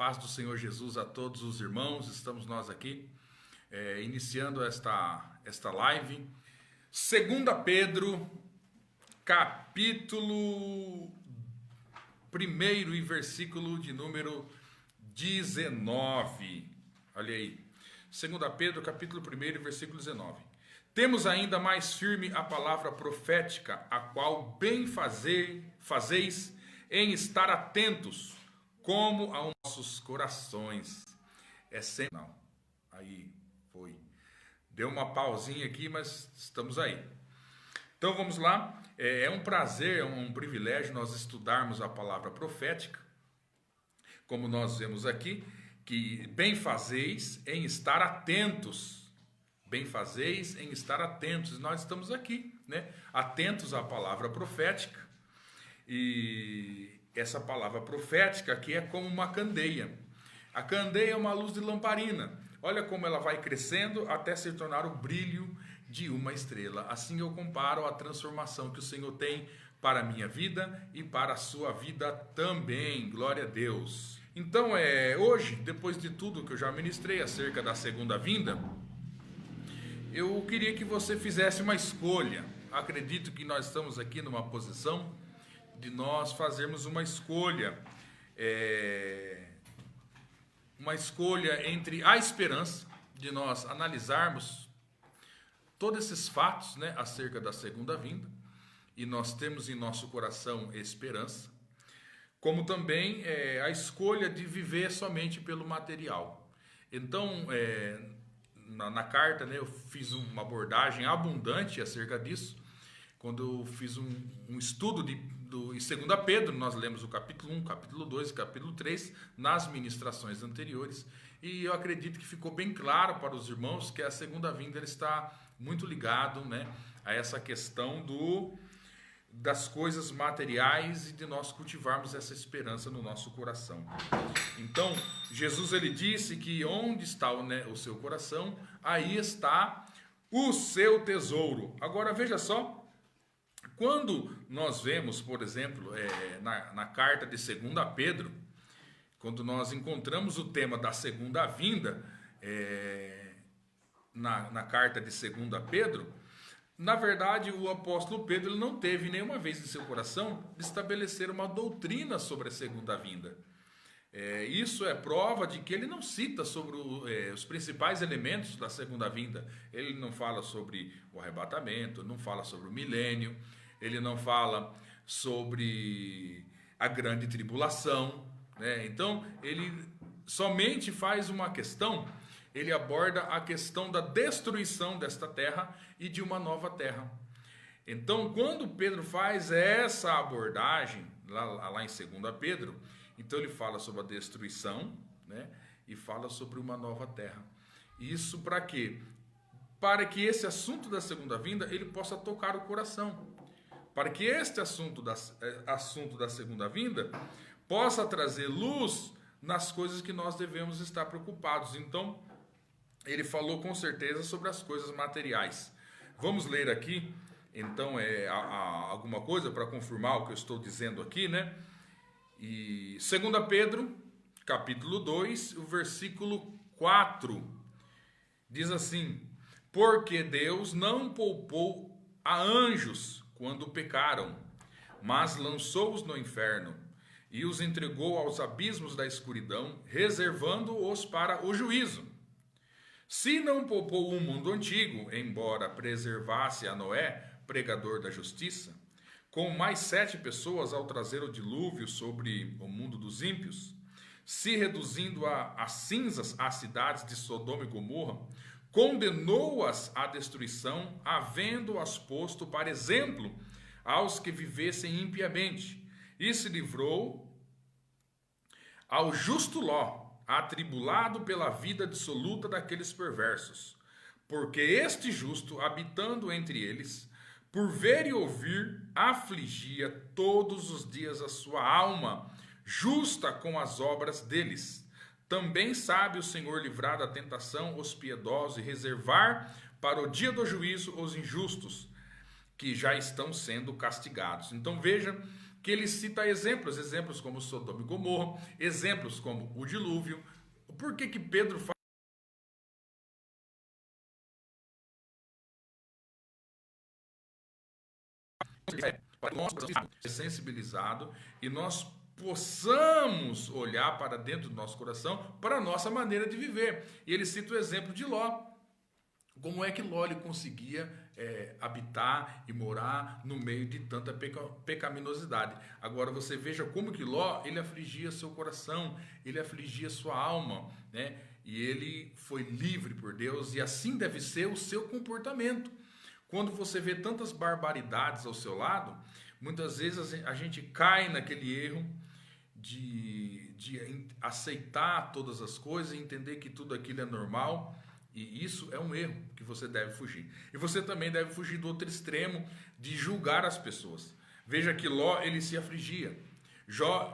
paz do Senhor Jesus a todos os irmãos. Estamos nós aqui iniciando esta live. 2 Pedro, capítulo 1 e versículo de número 19. Olha aí. 2 Pedro, capítulo 1 e versículo 19. Temos ainda mais firme a palavra profética, a qual bem fazeis em estar atentos, como aos nossos corações. É sempre... Não, aí foi. Deu uma pausinha aqui, mas estamos aí. Então vamos lá. É um prazer, é um privilégio nós estudarmos a palavra profética. Como nós vemos aqui, que bem fazeis em estar atentos. Bem fazeis em estar atentos. Nós estamos aqui, né? Atentos à palavra profética. E essa palavra profética aqui é como uma candeia. A candeia é uma luz de lamparina. Olha como ela vai crescendo até se tornar o brilho de uma estrela. Assim eu comparo a transformação que o Senhor tem para a minha vida e para a sua vida também. Glória a Deus. Então, hoje, depois de tudo que eu já ministrei acerca da segunda vinda, eu queria que você fizesse uma escolha. Acredito que nós estamos aqui numa posição de nós fazermos uma escolha entre a esperança, de nós analisarmos todos esses fatos, né, acerca da segunda vinda, e nós temos em nosso coração esperança, como também a escolha de viver somente pelo material. Então, na carta, né, eu fiz uma abordagem abundante acerca disso, quando eu fiz um estudo em 2 Pedro. Nós lemos o capítulo 1, capítulo 2 e capítulo 3 nas ministrações anteriores, e eu acredito que ficou bem claro para os irmãos que a segunda vinda está muito ligado, né, a essa questão das coisas materiais e de nós cultivarmos essa esperança no nosso coração. Então, Jesus ele disse que onde está o seu coração, aí está o seu tesouro. Agora veja só, quando nós vemos, por exemplo, na carta de 2 Pedro, quando nós encontramos o tema da segunda vinda, na carta de 2 Pedro, na verdade, o apóstolo Pedro ele não teve nenhuma vez em seu coração de estabelecer uma doutrina sobre a segunda vinda. Isso é prova de que ele não cita sobre os principais elementos da segunda vinda. Ele não fala sobre o arrebatamento, não fala sobre o milênio, ele não fala sobre a grande tribulação, né? Então, ele somente faz uma questão. Ele aborda a questão da destruição desta terra e de uma nova terra. Então, quando Pedro faz essa abordagem, lá em 2 Pedro, então ele fala sobre a destruição, né, e fala sobre uma nova terra. Isso para quê? Para que esse assunto da segunda vinda ele possa tocar o coração. Para que este assunto da segunda vinda possa trazer luz nas coisas que nós devemos estar preocupados. Então, ele falou com certeza sobre as coisas materiais. Vamos ler aqui, então, alguma coisa para confirmar o que eu estou dizendo aqui, né? E 2 Pedro, capítulo 2, o versículo 4, diz assim: porque Deus não poupou a anjos quando pecaram, mas lançou-os no inferno e os entregou aos abismos da escuridão, reservando-os para o juízo. Se não poupou o mundo antigo, embora preservasse a Noé, pregador da justiça, com mais 7 pessoas ao trazer o dilúvio sobre o mundo dos ímpios, se reduzindo a cinzas as cidades de Sodoma e Gomorra, condenou-as à destruição, havendo-as posto para exemplo aos que vivessem impiamente, e se livrou ao justo Ló, atribulado pela vida dissoluta daqueles perversos, porque este justo, habitando entre eles, por ver e ouvir, afligia todos os dias a sua alma, justa com as obras deles. Também sabe o Senhor livrar da tentação os piedosos e reservar para o dia do juízo os injustos, que já estão sendo castigados. Então veja que ele cita exemplos como Sodoma e Gomorra, exemplos como o dilúvio. Por que Pedro fala para nós sensibilizado e nós possamos olhar para dentro do nosso coração para a nossa maneira de viver. E ele cita o exemplo de Ló. Como é que Ló ele conseguia habitar e morar no meio de tanta pecaminosidade? Agora você veja como que Ló ele afligia seu coração, ele afligia sua alma, né? E ele foi livre por Deus, e assim deve ser o seu comportamento. Quando você vê tantas barbaridades ao seu lado, muitas vezes a gente cai naquele erro de aceitar todas as coisas e entender que tudo aquilo é normal. E isso é um erro que você deve fugir. E você também deve fugir do outro extremo de julgar as pessoas. Veja que Ló, ele se afligia.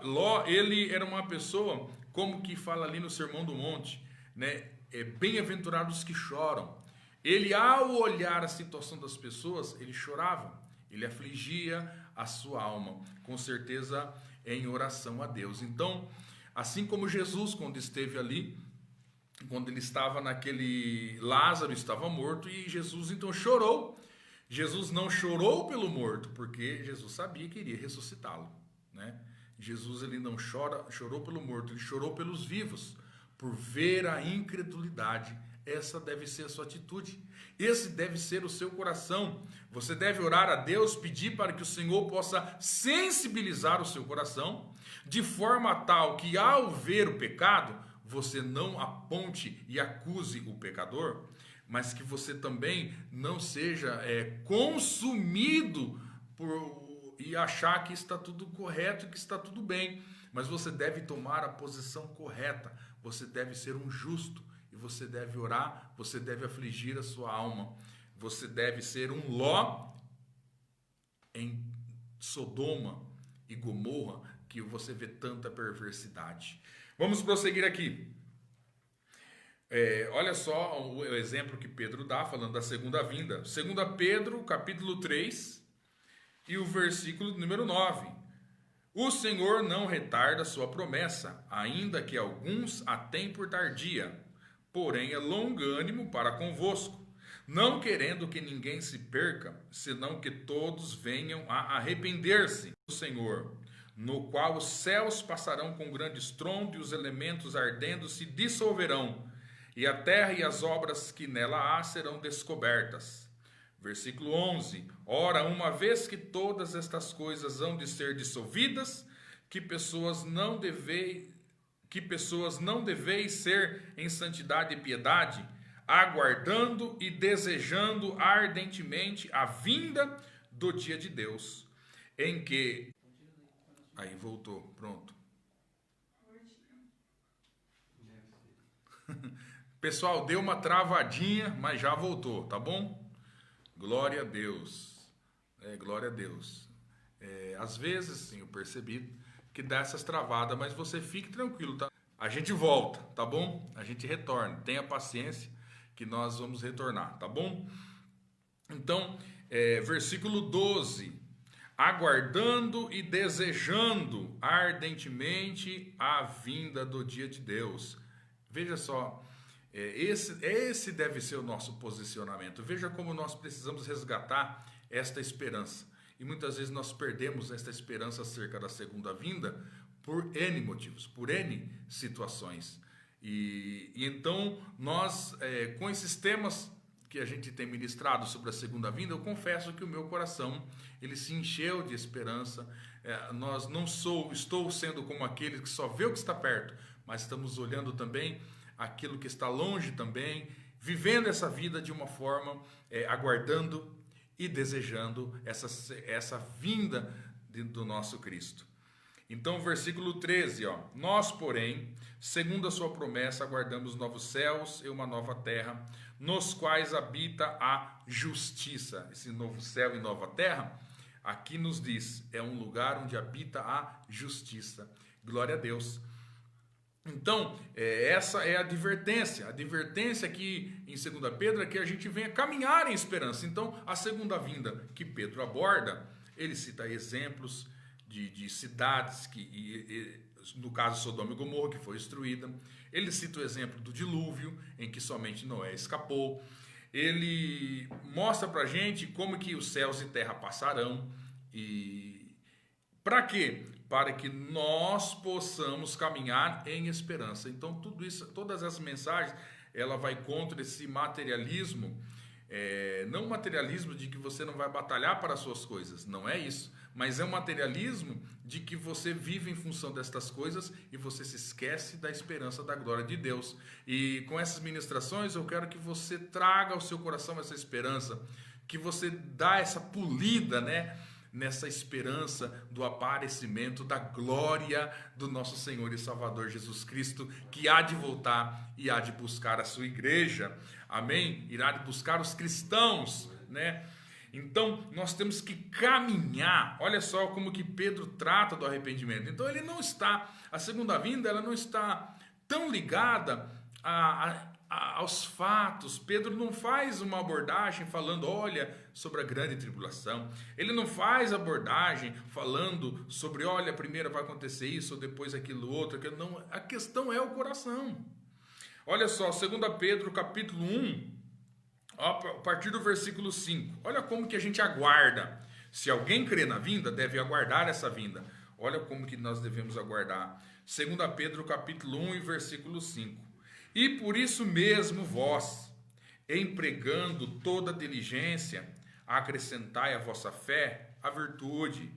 Ló, ele era uma pessoa, como que fala ali no Sermão do Monte, né? Bem-aventurados que choram. Ele, ao olhar a situação das pessoas, ele chorava. Ele afligia a sua alma, com certeza em oração a Deus. Então, assim como Jesus, quando esteve ali, quando ele estava naquele... Lázaro estava morto e Jesus então chorou. Jesus não chorou pelo morto, porque Jesus sabia que iria ressuscitá-lo, né? Jesus ele não chorou pelo morto, ele chorou pelos vivos, por ver a incredulidade. Essa deve ser a sua atitude. Esse deve ser o seu coração. Você deve orar a Deus, pedir para que o Senhor possa sensibilizar o seu coração, de forma tal que ao ver o pecado, você não aponte e acuse o pecador, mas que você também não seja consumido e achar que está tudo correto, que está tudo bem. Mas você deve tomar a posição correta, você deve ser um justo, e você deve orar, você deve afligir a sua alma, você deve ser um Ló em Sodoma e Gomorra, que você vê tanta perversidade. Vamos prosseguir aqui. Olha só o exemplo que Pedro dá, falando da segunda vinda. 2 Pedro, capítulo 3, e o versículo número 9. O Senhor não retarda sua promessa, ainda que alguns a tenham por tardia, porém é longânimo para convosco, não querendo que ninguém se perca, senão que todos venham a arrepender-se. O Senhor, no qual os céus passarão com grande estrondo e os elementos ardendo se dissolverão, e a terra e as obras que nela há serão descobertas. Versículo 11. Ora, uma vez que todas estas coisas hão de ser dissolvidas, que pessoas não deveis ser em santidade e piedade, aguardando e desejando ardentemente a vinda do dia de Deus, em que... Aí voltou, pronto. Pessoal, deu uma travadinha, mas já voltou, tá bom? Glória a Deus. Glória a Deus. Às vezes, sim, eu percebi que dá essas travadas, mas você fique tranquilo, tá? A gente volta, tá bom? A gente retorna. Tenha paciência que nós vamos retornar, tá bom? Então, versículo 12. Aguardando e desejando ardentemente a vinda do dia de Deus. Veja só, esse deve ser o nosso posicionamento. Veja como nós precisamos resgatar esta esperança. E muitas vezes nós perdemos esta esperança acerca da segunda vinda por N motivos, por N situações. E então nós, com esses temas que a gente tem ministrado sobre a segunda vinda, eu confesso que o meu coração ele se encheu de esperança. Estou sendo como aquele que só vê o que está perto, mas estamos olhando também aquilo que está longe também, vivendo essa vida de uma forma, aguardando e desejando essa vinda do nosso Cristo. Então, versículo 13, ó. Nós, porém, segundo a sua promessa, aguardamos novos céus e uma nova terra, nos quais habita a justiça. Esse novo céu e nova terra, aqui nos diz, é um lugar onde habita a justiça. Glória a Deus. Então, essa é a advertência. A advertência aqui em 2 Pedro é que a gente venha caminhar em esperança. Então, a segunda vinda que Pedro aborda, ele cita exemplos de cidades, no caso Sodoma e Gomorra, que foi destruída. Ele cita o exemplo do dilúvio, em que somente Noé escapou. Ele mostra para a gente como que os céus e terra passarão. E para quê? Para que nós possamos caminhar em esperança. Então, tudo isso, todas essas mensagens, ela vai contra esse materialismo, não o materialismo de que você não vai batalhar para as suas coisas, não é isso, mas é um materialismo de que você vive em função destas coisas e você se esquece da esperança da glória de Deus. E com essas ministrações eu quero que você traga ao seu coração essa esperança, que você dá essa polida, né, nessa esperança do aparecimento da glória do nosso Senhor e Salvador Jesus Cristo, que há de voltar e há de buscar a sua igreja, amém? Irá de buscar os cristãos, né? Então, nós temos que caminhar. Olha só como que Pedro trata do arrependimento. Então, a segunda vinda, ela não está tão ligada aos fatos. Pedro não faz uma abordagem falando, olha, sobre a grande tribulação. Ele não faz abordagem falando sobre, olha, primeiro vai acontecer isso, ou depois aquilo outro. Não, a questão é o coração. Olha só, 2 Pedro, capítulo 1, a partir do versículo 5. Olha como que a gente aguarda. Se alguém crê na vinda, deve aguardar essa vinda. Olha como que nós devemos aguardar. 2 Pedro, capítulo 1 e versículo 5. E por isso mesmo vós, empregando toda diligência, acrescentai à vossa fé a virtude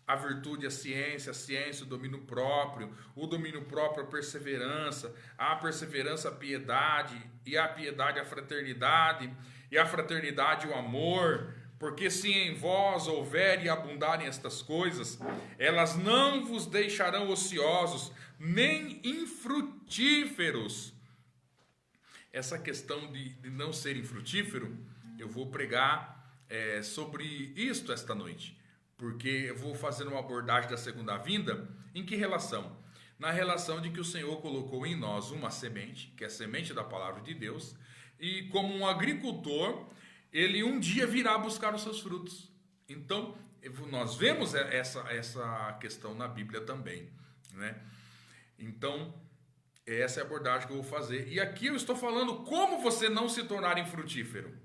a ciência o domínio próprio, o domínio próprio a perseverança a piedade, e a piedade a fraternidade, e a fraternidade o amor, porque se em vós houver e abundarem estas coisas, elas não vos deixarão ociosos, nem infrutíferos. Essa questão de não ser infrutífero, eu vou pregar sobre isto esta noite, porque eu vou fazer uma abordagem da segunda vinda. Em que relação? Na relação de que o Senhor colocou em nós uma semente, que é a semente da palavra de Deus, e como um agricultor, ele um dia virá buscar os seus frutos. Então, nós vemos essa questão na Bíblia também, né? Então, essa é a abordagem que eu vou fazer. E aqui eu estou falando como você não se tornar infrutífero,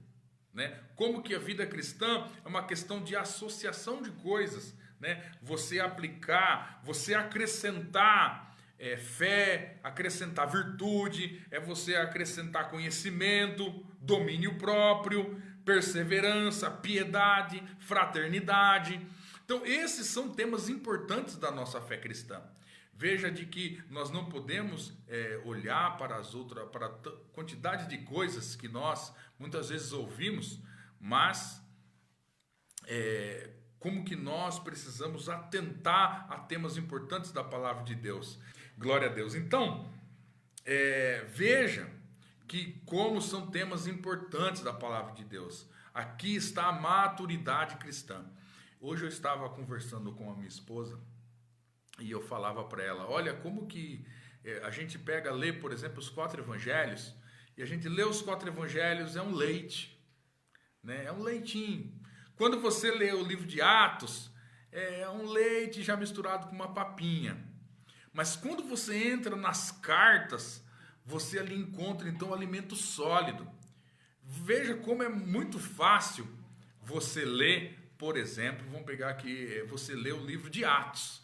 né? Como que a vida cristã é uma questão de associação de coisas, né? Você aplicar, você acrescentar fé, acrescentar virtude, você acrescentar conhecimento, domínio próprio, perseverança, piedade, fraternidade. Então esses são temas importantes da nossa fé cristã. Veja de que nós não podemos olhar para para a quantidade de coisas que nós muitas vezes ouvimos, mas como que nós precisamos atentar a temas importantes da palavra de Deus. Glória a Deus. Então, veja que como são temas importantes da palavra de Deus. Aqui está a maturidade cristã. Hoje eu estava conversando com a minha esposa, e eu falava para ela, olha como que a gente lê, por exemplo, os 4 evangelhos, e a gente lê os 4 evangelhos, é um leite, né? É um leitinho. Quando você lê o livro de Atos, é um leite já misturado com uma papinha. Mas quando você entra nas cartas, você ali encontra então alimento sólido. Veja como é muito fácil você ler, por exemplo, vamos pegar aqui, você lê o livro de Atos.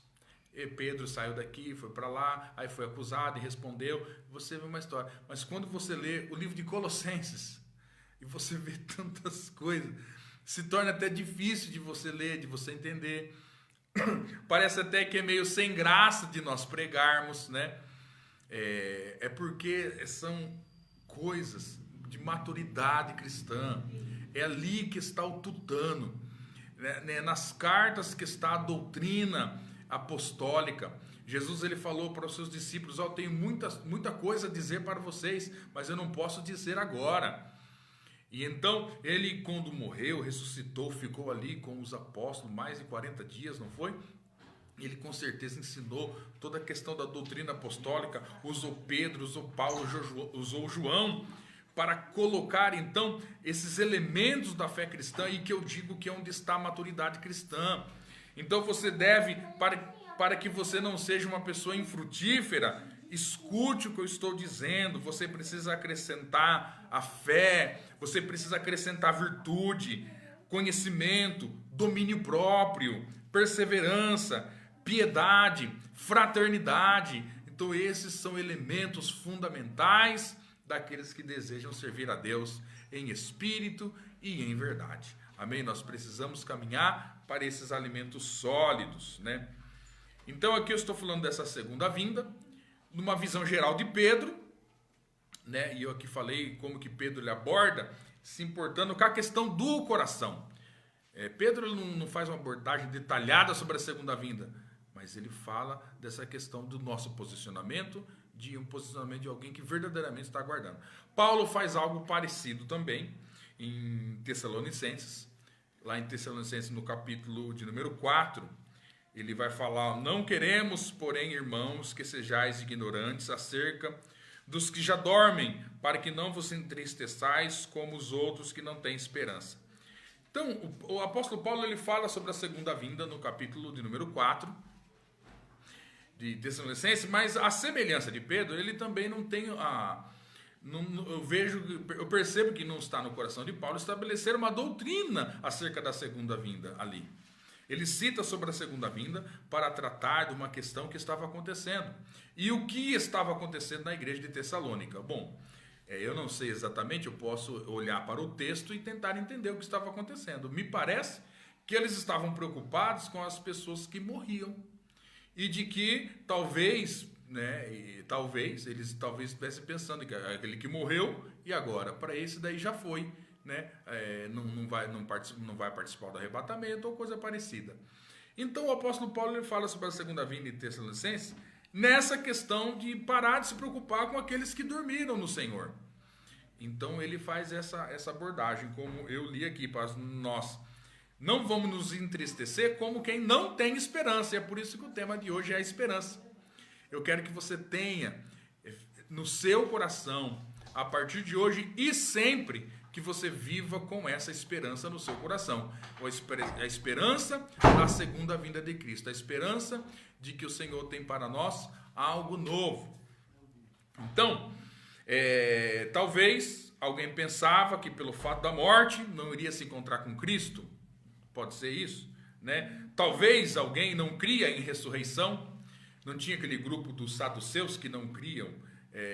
E Pedro saiu daqui, foi para lá, aí foi acusado e respondeu. Você vê uma história. Mas quando você lê o livro de Colossenses, e você vê tantas coisas, se torna até difícil de você ler, de você entender. Parece até que é meio sem graça de nós pregarmos, né? Porque são coisas de maturidade cristã. É ali que está o tutano, né? Nas cartas que está a doutrina apostólica. Jesus ele falou para os seus discípulos, eu tenho muita coisa a dizer para vocês, mas eu não posso dizer agora. E então ele, quando morreu, ressuscitou, ficou ali com os apóstolos mais de 40 dias, não foi? Ele com certeza ensinou toda a questão da doutrina apostólica, usou Pedro, usou Paulo, usou João, para colocar então esses elementos da fé cristã, e que eu digo que é onde está a maturidade cristã. Então você deve, para que você não seja uma pessoa infrutífera, escute o que eu estou dizendo. Você precisa acrescentar a fé, você precisa acrescentar virtude, conhecimento, domínio próprio, perseverança, piedade, fraternidade. Então esses são elementos fundamentais daqueles que desejam servir a Deus em espírito e em verdade. Amém? Nós precisamos caminhar para esses alimentos sólidos, né? Então aqui eu estou falando dessa segunda vinda, numa visão geral de Pedro, né? E eu aqui falei como que Pedro ele aborda, se importando com a questão do coração. Pedro não faz uma abordagem detalhada sobre a segunda vinda, mas ele fala dessa questão do nosso posicionamento, de um posicionamento de alguém que verdadeiramente está aguardando. Paulo faz algo parecido também em Tessalonicenses. Lá em Tessalonicenses, no capítulo de número 4, ele vai falar: não queremos, porém, irmãos, que sejais ignorantes acerca dos que já dormem, para que não vos entristeçais como os outros que não têm esperança. Então, o apóstolo Paulo ele fala sobre a segunda vinda no capítulo de número 4 de Tessalonicenses, mas a semelhança de Pedro, ele também não tem eu percebo que não está no coração de Paulo estabelecer uma doutrina acerca da segunda vinda ali. Ele cita sobre a segunda vinda para tratar de uma questão que estava acontecendo. E o que estava acontecendo na igreja de Tessalônica? Bom, eu não sei exatamente, eu posso olhar para o texto e tentar entender o que estava acontecendo. Me parece que eles estavam preocupados com as pessoas que morriam. E de que talvez, né, eles estivessem pensando que aquele que morreu, e agora? Para esse daí já foi, né? Não vai participar do arrebatamento ou coisa parecida. Então o apóstolo Paulo ele fala sobre a segunda vinda de Tessalonicenses nessa questão de parar de se preocupar com aqueles que dormiram no Senhor. Então ele faz essa abordagem, como eu li aqui para nós. Não vamos nos entristecer como quem não tem esperança. E é por isso que o tema de hoje é a esperança. Eu quero que você tenha no seu coração, a partir de hoje e sempre, que você viva com essa esperança no seu coração. A esperança da segunda vinda de Cristo. A esperança de que o Senhor tem para nós algo novo. Então, talvez alguém pensava que pelo fato da morte não iria se encontrar com Cristo. Pode ser isso, né? Talvez alguém não cria em ressurreição. Não tinha aquele grupo dos saduceus que não criam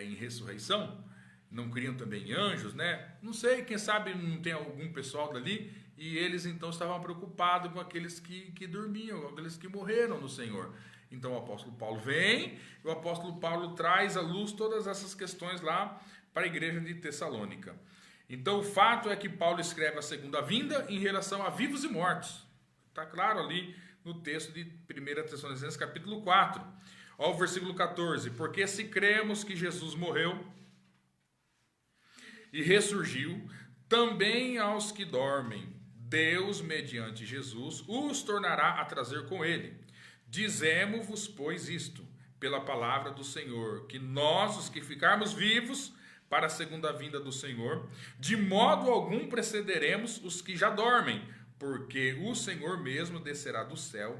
em ressurreição? Não criam também em anjos, né? Não sei, quem sabe não tem algum pessoal dali. E eles então estavam preocupados com aqueles que dormiam, com aqueles que morreram no Senhor. Então o apóstolo Paulo vem, e o apóstolo Paulo traz à luz todas essas questões lá para a igreja de Tessalônica. Então o fato é que Paulo escreve a segunda vinda em relação a vivos e mortos. Está claro ali no texto de 1 Tessalonicenses capítulo 4. Olha o versículo 14. Porque se cremos que Jesus morreu e ressurgiu, também aos que dormem, Deus, mediante Jesus, os tornará a trazer com ele. Dizemo-vos, pois, isto, pela palavra do Senhor, que nós, os que ficarmos vivos para a segunda vinda do Senhor, de modo algum precederemos os que já dormem, porque o Senhor mesmo descerá do céu,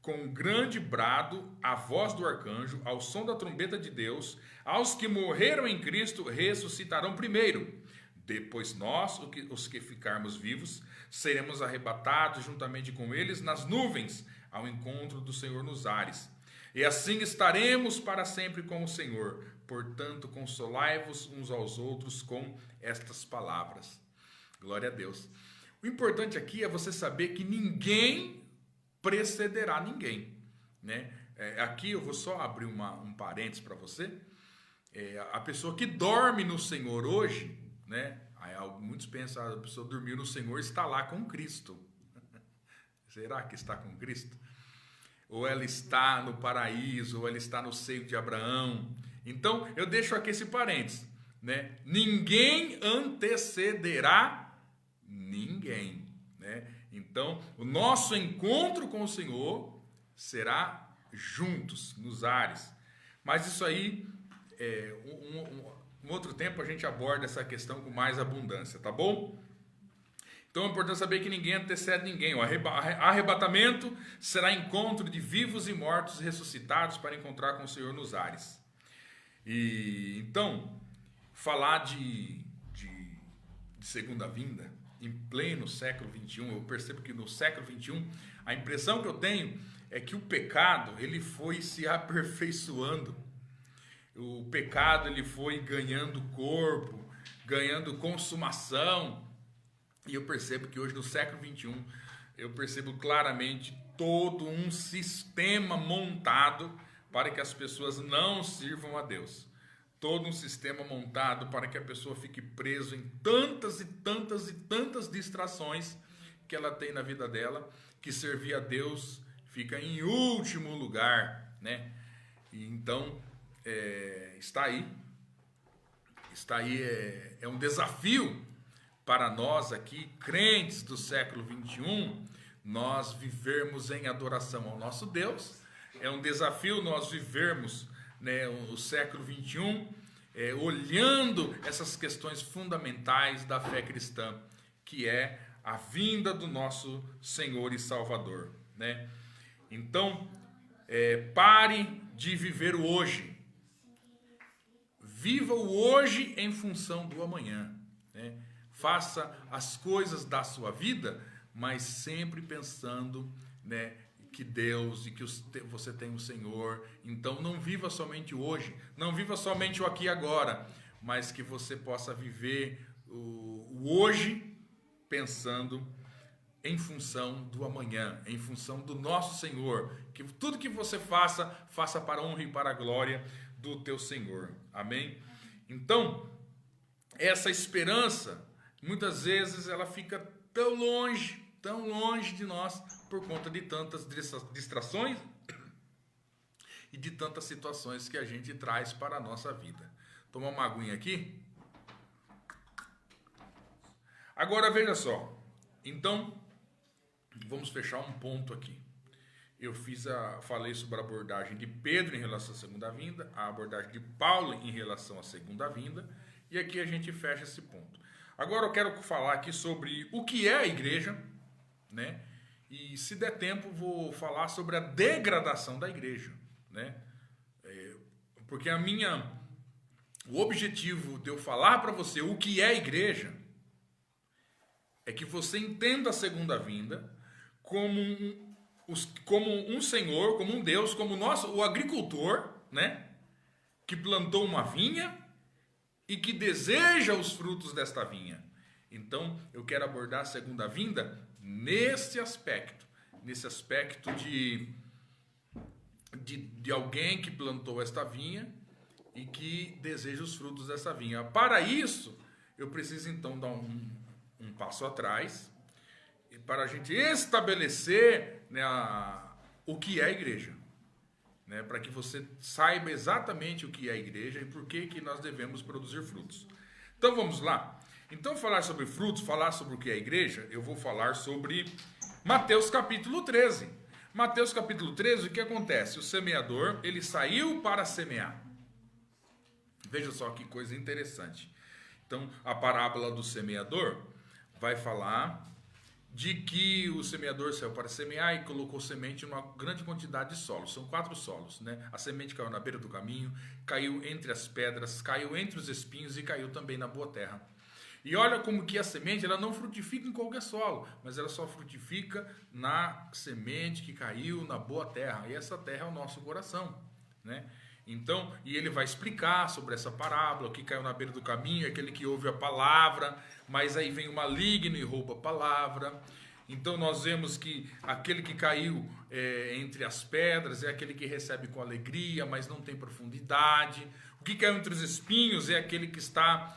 com grande brado, a voz do arcanjo, ao som da trombeta de Deus. Aos que morreram em Cristo ressuscitarão primeiro. Depois nós, os que ficarmos vivos, seremos arrebatados juntamente com eles nas nuvens, ao encontro do Senhor nos ares. E assim estaremos para sempre com o Senhor. Portanto, consolai-vos uns aos outros com estas palavras. Glória a Deus. O importante aqui é você saber que ninguém precederá ninguém, né? Aqui eu vou só abrir um parênteses para você. A pessoa que dorme no Senhor hoje, né? Muitos pensam, a pessoa dormiu no Senhor, está lá com Cristo. Será que está com Cristo? Ou ela está no paraíso, ou ela está no seio de Abraão. Então, eu deixo aqui esse parênteses, né? Ninguém antecederá ninguém, né? Então, o nosso encontro com o Senhor será juntos, nos ares. Mas isso aí, um outro tempo a gente aborda essa questão com mais abundância, tá bom? Então é importante saber que ninguém antecede ninguém. O arrebatamento será encontro de vivos e mortos ressuscitados para encontrar com o Senhor nos ares. E então, falar de segunda vinda, em pleno século XXI, eu percebo que no século XXI, a impressão que eu tenho é que o pecado, ele foi se aperfeiçoando. O pecado, ele foi ganhando corpo, ganhando consumação. E eu percebo que hoje, no século XXI, eu percebo claramente todo um sistema montado para que as pessoas não sirvam a Deus. Todo um sistema montado para que a pessoa fique preso em tantas e tantas e tantas distrações que ela tem na vida dela, que servir a Deus fica em último lugar, né? E então, está aí, é um desafio para nós aqui, crentes do século XXI, nós vivermos em adoração ao nosso Deus. É um desafio nós vivermos, né, o século XXI, olhando essas questões fundamentais da fé cristã, que é a vinda do nosso Senhor e Salvador, né? Então, pare de viver o hoje. Viva o hoje em função do amanhã, né? Faça as coisas da sua vida, mas sempre pensando, né, que Deus e que você tem o Senhor. Então não viva somente o hoje, não viva somente o aqui e agora, mas que você possa viver o hoje pensando em função do amanhã, em função do nosso Senhor. Que tudo que você faça, faça para a honra e para a glória do teu Senhor. Amém? Então, essa esperança, muitas vezes ela fica tão longe de nós por conta de tantas distrações e de tantas situações que a gente traz para a nossa vida. Tomar uma aguinha aqui. Agora veja só. Então, vamos fechar um ponto aqui. Eu falei sobre a abordagem de Pedro em relação à segunda vinda, a abordagem de Paulo em relação à segunda vinda, e aqui a gente fecha esse ponto. Agora eu quero falar aqui sobre o que é a igreja, né? E se der tempo vou falar sobre a degradação da igreja, né? Porque o objetivo de eu falar para você o que é a igreja é que você entenda a segunda vinda como um Senhor, como um Deus, como o agricultor, né? Que plantou uma vinha e que deseja os frutos desta vinha. Então, eu quero abordar a segunda vinda nesse aspecto de alguém que plantou esta vinha e que deseja os frutos dessa vinha. Para isso, eu preciso então dar um passo atrás para a gente estabelecer, né, o que é a igreja, né, para que você saiba exatamente o que é a igreja e por que nós devemos produzir frutos. Então vamos lá. Então, falar sobre frutos, falar sobre o que é a igreja, eu vou falar sobre Mateus capítulo 13. Mateus capítulo 13, o que acontece? O semeador, ele saiu para semear. Veja só que coisa interessante. Então, a parábola do semeador vai falar de que o semeador saiu para semear e colocou semente em uma grande quantidade de solos. São 4 solos, né? A semente caiu na beira do caminho, caiu entre as pedras, caiu entre os espinhos e caiu também na boa terra. E olha como que a semente, ela não frutifica em qualquer solo, mas ela só frutifica na semente que caiu na boa terra. E essa terra é o nosso coração, né? Então, e ele vai explicar sobre essa parábola. O que caiu na beira do caminho é aquele que ouve a palavra, mas aí vem o maligno e rouba a palavra. Então nós vemos que aquele que caiu entre as pedras é aquele que recebe com alegria, mas não tem profundidade. O que caiu entre os espinhos é aquele que está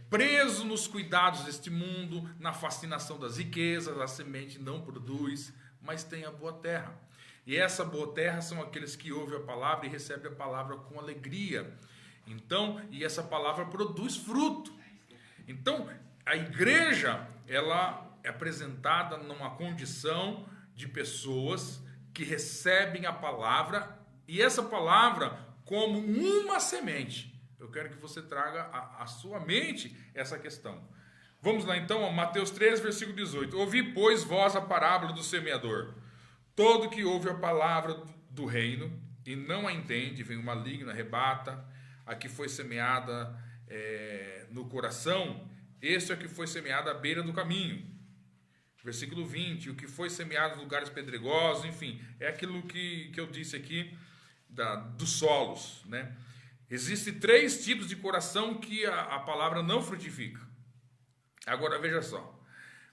preso nos cuidados deste mundo, na fascinação das riquezas. A semente não produz, mas tem a boa terra. E essa boa terra são aqueles que ouvem a palavra e recebem a palavra com alegria. Então, e essa palavra produz fruto. Então, a igreja, ela é apresentada numa condição de pessoas que recebem a palavra, e essa palavra como uma semente. Eu quero que você traga à sua mente essa questão. Vamos lá então, Mateus 13, versículo 18. Ouvi, pois, vós a parábola do semeador. Todo que ouve a palavra do reino e não a entende, vem o maligno, arrebata. A que foi semeada no coração, este é o que foi semeado à beira do caminho. Versículo 20, o que foi semeado em lugares pedregosos, enfim, é aquilo que eu disse aqui dos solos, né? Existem 3 tipos de coração que a palavra não frutifica. Agora veja só,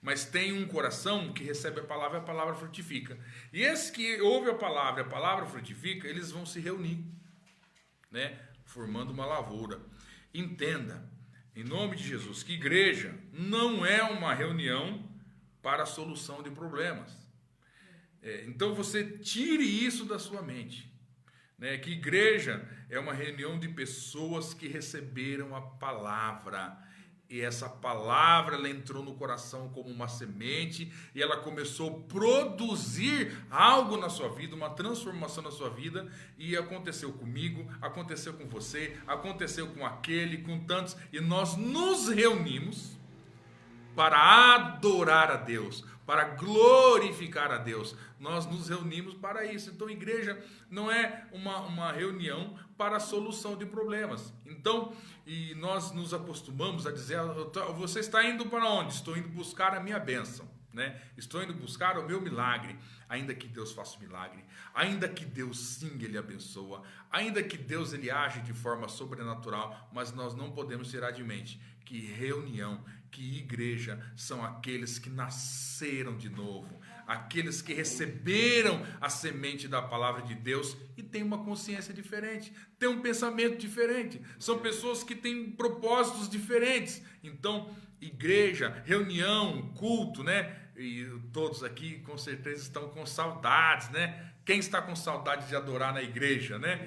mas tem um coração que recebe a palavra frutifica. E esse que ouve a palavra frutifica, eles vão se reunir, né? Formando uma lavoura. Entenda, em nome de Jesus, que igreja não é uma reunião para a solução de problemas. Então você tire isso da sua mente, né? Que igreja é uma reunião de pessoas que receberam a palavra. E essa palavra, ela entrou no coração como uma semente e ela começou a produzir algo na sua vida, uma transformação na sua vida. E aconteceu comigo, aconteceu com você, aconteceu com aquele, com tantos. E nós nos reunimos para adorar a Deus, para glorificar a Deus. Nós nos reunimos para isso. Então, igreja não é uma reunião para a solução de problemas. Então, e nós nos acostumamos a dizer, você está indo para onde? Estou indo buscar a minha bênção, né? Estou indo buscar o meu milagre. Ainda que Deus faça o milagre, ainda que Deus sim, Ele abençoa, ainda que Deus Ele age de forma sobrenatural, mas nós não podemos tirar de mente que reunião, que igreja são aqueles que nasceram de novo, aqueles que receberam a semente da palavra de Deus e têm uma consciência diferente, têm um pensamento diferente, são pessoas que têm propósitos diferentes. Então, igreja, reunião, culto, né? E todos aqui com certeza estão com saudades, né? Quem está com saudade de adorar na igreja, né?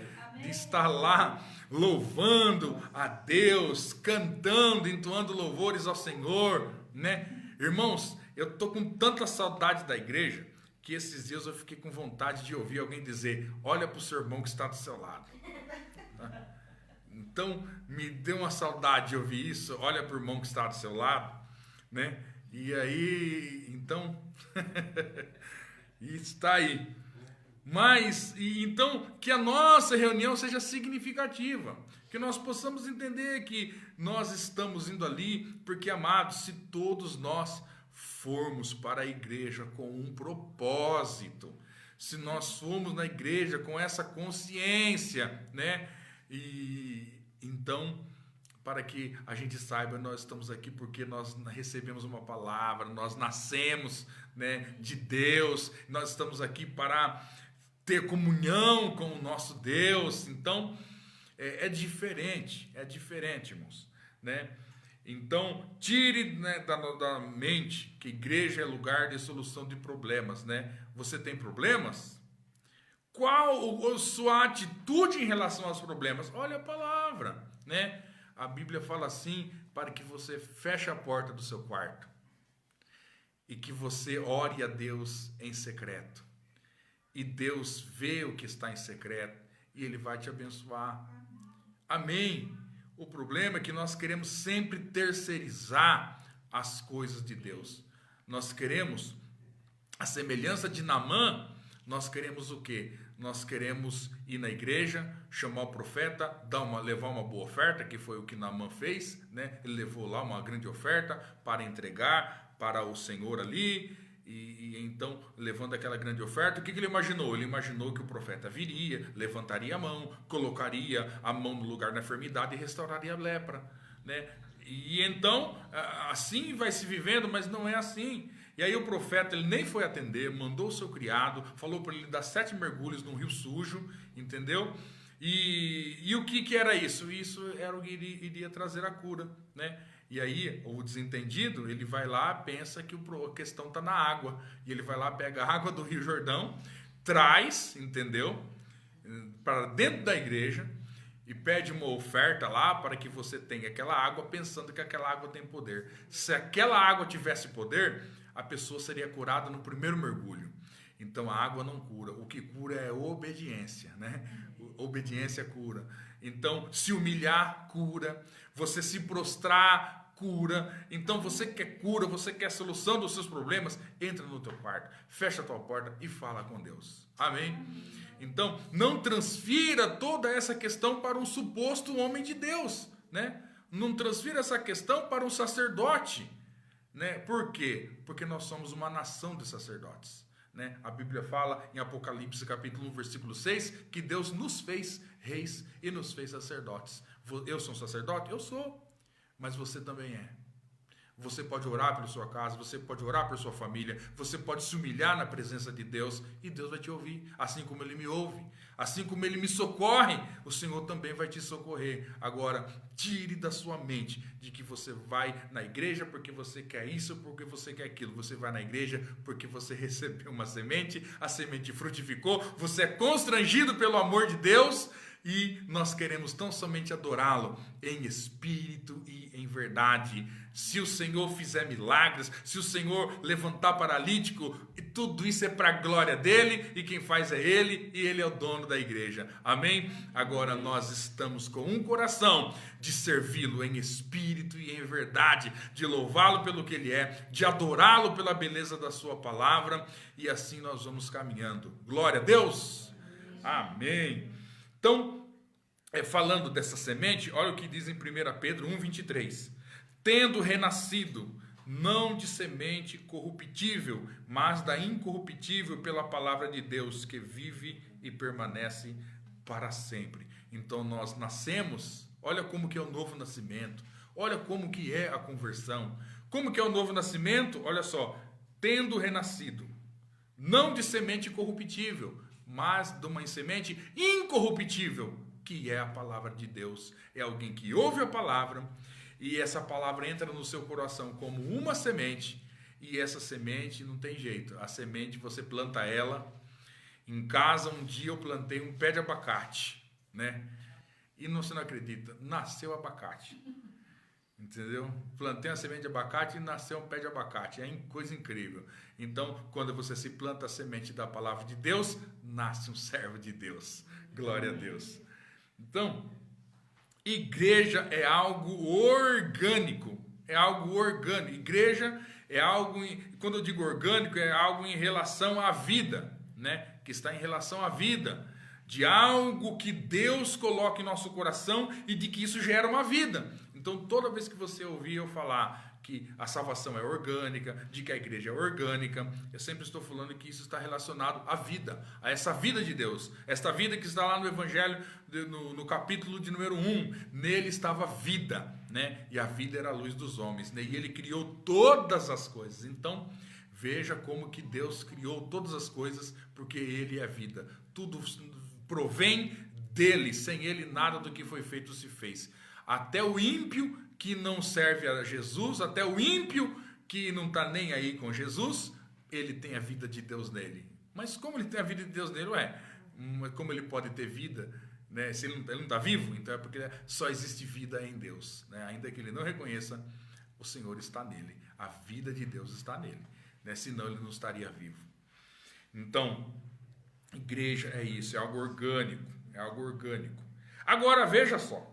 De estar lá louvando a Deus, cantando, entoando louvores ao Senhor, né? Irmãos, eu estou com tanta saudade da igreja que esses dias eu fiquei com vontade de ouvir alguém dizer: olha para o seu irmão que está do seu lado. Então, me deu uma saudade de ouvir isso. Olha para o irmão que está do seu lado, né? E aí, então, está aí. Mas, então, que a nossa reunião seja significativa, que nós possamos entender que nós estamos indo ali, porque, amados, se todos nós formos para a igreja com um propósito, se nós formos na igreja com essa consciência, né? E então, para que a gente saiba, nós estamos aqui porque nós recebemos uma palavra, nós nascemos, né, de Deus, nós estamos aqui para ter comunhão com o nosso Deus. Então, é diferente, irmãos, né? Então, tire, né, da mente que igreja é lugar de solução de problemas, né? Você tem problemas? Qual a sua atitude em relação aos problemas? Olha a palavra, né? A Bíblia fala assim, para que você feche a porta do seu quarto e que você ore a Deus em secreto. E Deus vê o que está em secreto e Ele vai te abençoar. Amém. O problema é que nós queremos sempre terceirizar as coisas de Deus. Nós queremos, a semelhança de Naamã, nós queremos o quê? Nós queremos ir na igreja, chamar o profeta, levar uma boa oferta, que foi o que Naamã fez, né? Ele levou lá uma grande oferta para entregar para o Senhor ali, e então, levando aquela grande oferta, o que ele imaginou? Ele imaginou que o profeta viria, levantaria a mão, colocaria a mão no lugar da enfermidade e restauraria a lepra, né? E então, assim vai se vivendo, mas não é assim. E aí o profeta, ele nem foi atender, mandou o seu criado, falou para ele dar 7 mergulhos num rio sujo, entendeu? E o que era isso? Isso era o que iria trazer a cura, né? E aí o desentendido, ele vai lá, pensa que a questão está na água, e ele vai lá, pega a água do Rio Jordão, traz, entendeu? Para dentro da igreja, e pede uma oferta lá para que você tenha aquela água, pensando que aquela água tem poder. Se aquela água tivesse poder, a pessoa seria curada no primeiro mergulho. Então a água não cura, o que cura é obediência, né? Obediência cura. Então, se humilhar, cura. Você se prostrar cura. Então você quer cura, você quer solução dos seus problemas, entra no teu quarto, fecha a tua porta e fala com Deus. Amém? Então, não transfira toda essa questão para um suposto homem de Deus, né? Não transfira essa questão para um sacerdote, né? Por quê? Porque nós somos uma nação de sacerdotes, né? A Bíblia fala em Apocalipse capítulo 1, versículo 6, que Deus nos fez reis e nos fez sacerdotes. Eu sou um sacerdote? Eu sou, mas você também é. Você pode orar pela sua casa, você pode orar por sua família, você pode se humilhar na presença de Deus e Deus vai te ouvir, assim como Ele me ouve, assim como Ele me socorre, o Senhor também vai te socorrer. Agora, tire da sua mente de que você vai na igreja porque você quer isso, porque você quer aquilo. Você vai na igreja porque você recebeu uma semente, a semente frutificou, você é constrangido pelo amor de Deus. E nós queremos tão somente adorá-lo em espírito e em verdade. Se o Senhor fizer milagres, se o Senhor levantar paralítico, e tudo isso é para a glória dele, e quem faz é ele, e ele é o dono da igreja. Amém? Agora nós estamos com um coração de servi-lo em espírito e em verdade, de louvá-lo pelo que ele é, de adorá-lo pela beleza da sua palavra, e assim nós vamos caminhando. Glória a Deus! Amém! Então, falando dessa semente, olha o que diz em 1 Pedro 1,23. Tendo renascido, não de semente corruptível, mas da incorruptível pela palavra de Deus, que vive e permanece para sempre. Então, nós nascemos, olha como que é o novo nascimento, olha como que é a conversão. Como que é o novo nascimento? Olha só, tendo renascido, não de semente corruptível, mas de uma semente incorruptível, que é a palavra de Deus. É alguém que ouve a palavra, e essa palavra entra no seu coração como uma semente, e essa semente não tem jeito. A semente, você planta ela. Em casa, um dia eu plantei um pé de abacate, né? E você não acredita, nasceu abacate. Entendeu? Plantei uma semente de abacate e nasceu um pé de abacate. É coisa incrível. Então, quando você se planta a semente da palavra de Deus, nasce um servo de Deus. Glória a Deus. Então, igreja é algo orgânico. É algo orgânico. Igreja é algo, quando eu digo orgânico, é algo em relação à vida, né? Que está em relação à vida. De algo que Deus coloca em nosso coração e de que isso gera uma vida. Então, toda vez que você ouvir eu falar que a salvação é orgânica, de que a igreja é orgânica, eu sempre estou falando que isso está relacionado à vida, a essa vida de Deus. Esta vida que está lá no Evangelho, no capítulo de número 1, nele estava vida, né? E a vida era a luz dos homens, né? E ele criou todas as coisas. Então, veja como que Deus criou todas as coisas, porque ele é a vida. Tudo provém dele, sem ele nada do que foi feito se fez. Até o ímpio que não serve a Jesus, até o ímpio que não está nem aí com Jesus, ele tem a vida de Deus nele. Mas como ele tem a vida de Deus nele, como ele pode ter vida, né? Se ele não está vivo, então é porque só existe vida em Deus, né? Ainda que ele não reconheça, o Senhor está nele, a vida de Deus está nele, né? Senão ele não estaria vivo. Então, igreja é isso, é algo orgânico, é algo orgânico. Agora veja só,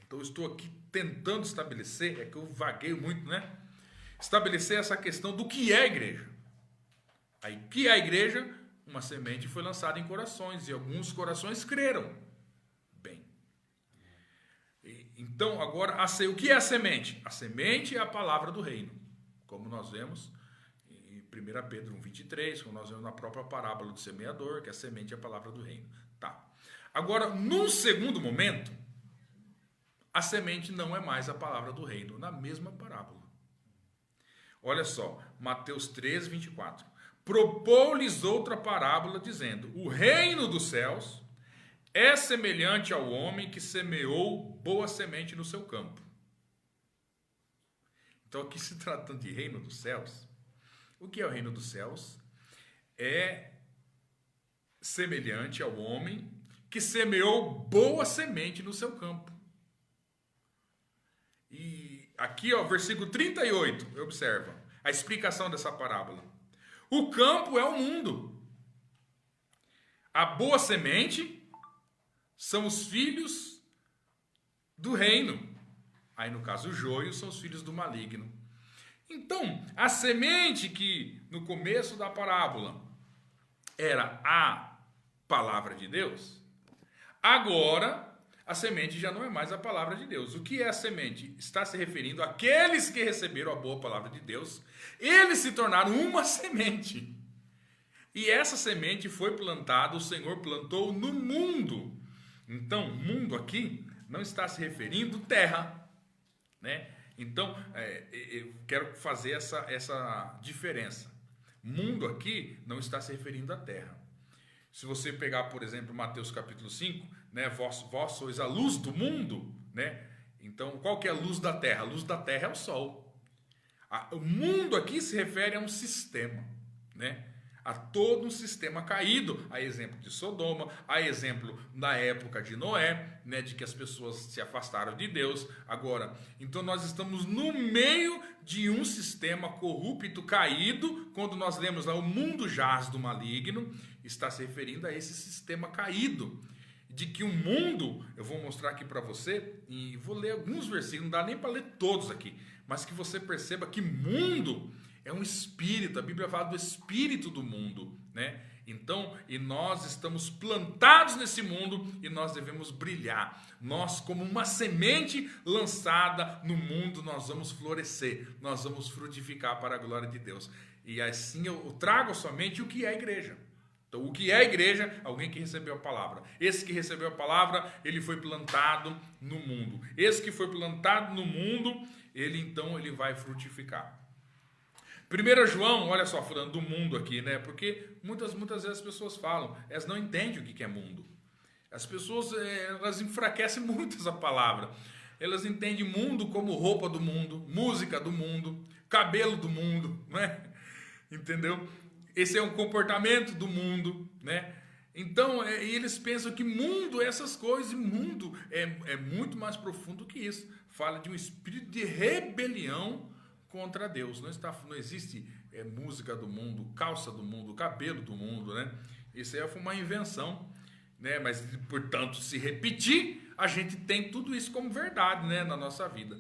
então eu estou aqui tentando estabelecer, é que eu vaguei muito, né? Estabelecer essa questão do que é a igreja. Aí, o que é a igreja? Uma semente foi lançada em corações, e alguns corações creram. Bem. Então, agora, o que é a semente? A semente é a palavra do reino, como nós vemos em 1 Pedro 1,23, como nós vemos na própria parábola do semeador, que a semente é a palavra do reino. Tá. Agora, num segundo momento, a semente não é mais a palavra do reino, na mesma parábola. Olha só, Mateus 13, 24. Propôs-lhes outra parábola, dizendo: o reino dos céus é semelhante ao homem que semeou boa semente no seu campo. Então, aqui se tratando de reino dos céus, o que é o reino dos céus? É semelhante ao homem que semeou boa semente no seu campo. E aqui, ó, versículo 38, observa a explicação dessa parábola. O campo é o mundo. A boa semente são os filhos do reino. Aí, no caso, o joio são os filhos do maligno. Então, a semente que no começo da parábola era a palavra de Deus, agora a semente já não é mais a palavra de Deus. O que é a semente? Está se referindo àqueles que receberam a boa palavra de Deus. Eles se tornaram uma semente. E essa semente foi plantada, o Senhor plantou no mundo. Então, mundo aqui não está se referindo à terra, né? Então, eu quero fazer essa diferença. Mundo aqui não está se referindo à terra. Se você pegar, por exemplo, Mateus capítulo 5, né, vós sois a luz do mundo, né? Então, qual que é a luz da terra? A luz da terra é o sol. O mundo aqui se refere a um sistema, né? A todo um sistema caído, a exemplo de Sodoma, a exemplo da época de Noé, né, de que as pessoas se afastaram de Deus. Agora, então nós estamos no meio de um sistema corrupto, caído. Quando nós lemos lá o mundo jaz do maligno, está se referindo a esse sistema caído. De que o mundo, eu vou mostrar aqui para você, e vou ler alguns versículos, não dá nem para ler todos aqui, mas que você perceba que mundo é um espírito, a Bíblia fala do espírito do mundo, né? Então, e nós estamos plantados nesse mundo e nós devemos brilhar. Nós, como uma semente lançada no mundo, nós vamos florescer, nós vamos frutificar para a glória de Deus. E assim eu trago somente o que é a igreja. Então, o que é a igreja? Alguém que recebeu a palavra. Esse que recebeu a palavra, ele foi plantado no mundo. Esse que foi plantado no mundo, ele vai frutificar. 1 João, olha só, falando do mundo aqui, né? Porque muitas vezes as pessoas falam, elas não entendem o que é mundo. As pessoas, elas enfraquecem muito essa palavra. Elas entendem mundo como roupa do mundo, música do mundo, cabelo do mundo, né? Entendeu? Esse é um comportamento do mundo, né? Então, eles pensam que mundo é essas coisas, e mundo é muito mais profundo que isso. Fala de um espírito de rebelião contra Deus. Não existe música do mundo, calça do mundo, cabelo do mundo, né? Isso aí foi uma invenção, né? Mas, portanto, se repetir, a gente tem tudo isso como verdade, né? Na nossa vida.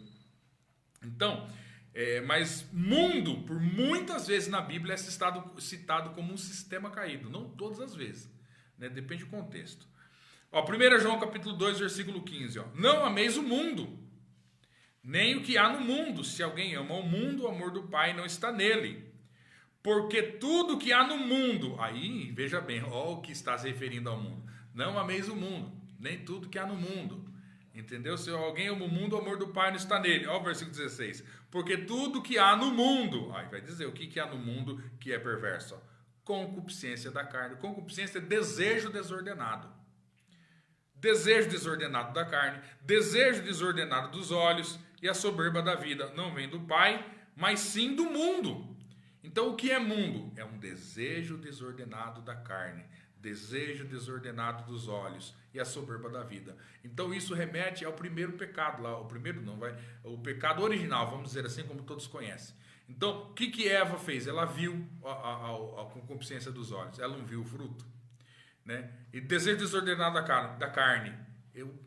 Então, mas mundo, por muitas vezes na Bíblia, é citado como um sistema caído. Não todas as vezes, né? Depende do contexto. Ó, 1 João capítulo 2, versículo 15. Ó, não ameis o mundo, nem o que há no mundo. Se alguém ama o mundo, o amor do Pai não está nele. Porque tudo que há no mundo, aí veja bem, ó, o que está se referindo ao mundo. Não ameis o mundo, nem tudo que há no mundo. Entendeu? Se alguém ama o mundo, o amor do Pai não está nele. Ó o versículo 16. Porque tudo que há no mundo, aí vai dizer o que há no mundo que é perverso. Ó, concupiscência da carne. Concupiscência é desejo desordenado. Desejo desordenado da carne, desejo desordenado dos olhos, e a soberba da vida não vem do Pai, mas sim do mundo. Então, o que é mundo? É um desejo desordenado da carne, desejo desordenado dos olhos e a soberba da vida. Então, isso remete ao primeiro pecado lá, o pecado original, vamos dizer assim, como todos conhecem. Então, o que Eva fez? Ela viu a concupiscência dos olhos, ela não viu o fruto, né? E desejo desordenado da carne. Eu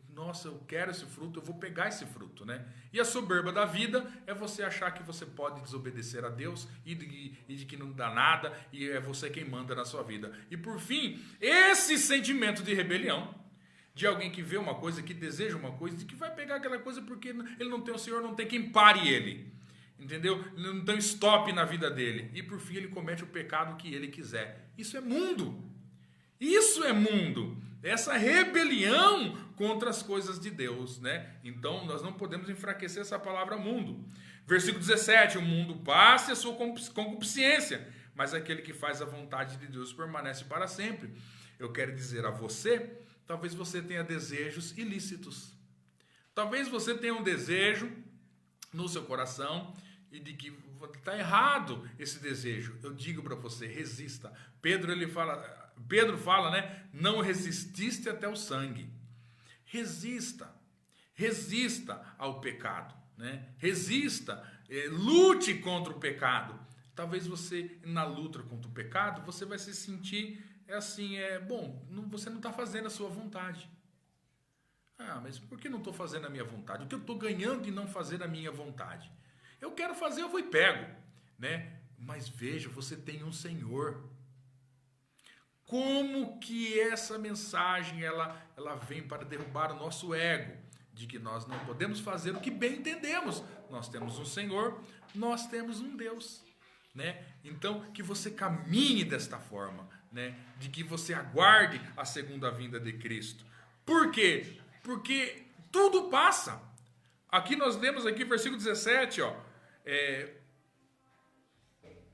quero esse fruto, eu vou pegar esse fruto, né? E a soberba da vida é você achar que você pode desobedecer a Deus e de que não dá nada, e é você quem manda na sua vida. E por fim, esse sentimento de rebelião, de alguém que vê uma coisa, que deseja uma coisa, de que vai pegar aquela coisa porque ele não tem o Senhor, não tem quem pare ele. Entendeu? Ele não tem stop na vida dele. E por fim ele comete o pecado que ele quiser. Isso é mundo. Isso é mundo. Essa rebelião contra as coisas de Deus, né? Então nós não podemos enfraquecer essa palavra mundo. Versículo 17: o mundo passa e a sua concupiscência, mas aquele que faz a vontade de Deus permanece para sempre. Eu quero dizer a você, talvez você tenha desejos ilícitos. Talvez você tenha um desejo no seu coração e de que está errado esse desejo. Eu digo para você, resista. Pedro fala, né? Não resististe até o sangue. Resista ao pecado, né? Resista, lute contra o pecado. Talvez você, na luta contra o pecado, você vai se sentir você não está fazendo a sua vontade. Ah, mas por que não estou fazendo a minha vontade? O que eu estou ganhando de não fazer a minha vontade? Eu quero fazer, eu vou e pego, né? Mas veja, você tem um Senhor. Como que essa mensagem ela vem para derrubar o nosso ego, de que nós não podemos fazer o que bem entendemos. Nós temos um Senhor, nós temos um Deus, né? Então, que você caminhe desta forma, né? De que você aguarde a segunda vinda de Cristo. Por quê? Porque tudo passa. Aqui nós lemos aqui versículo 17, ó.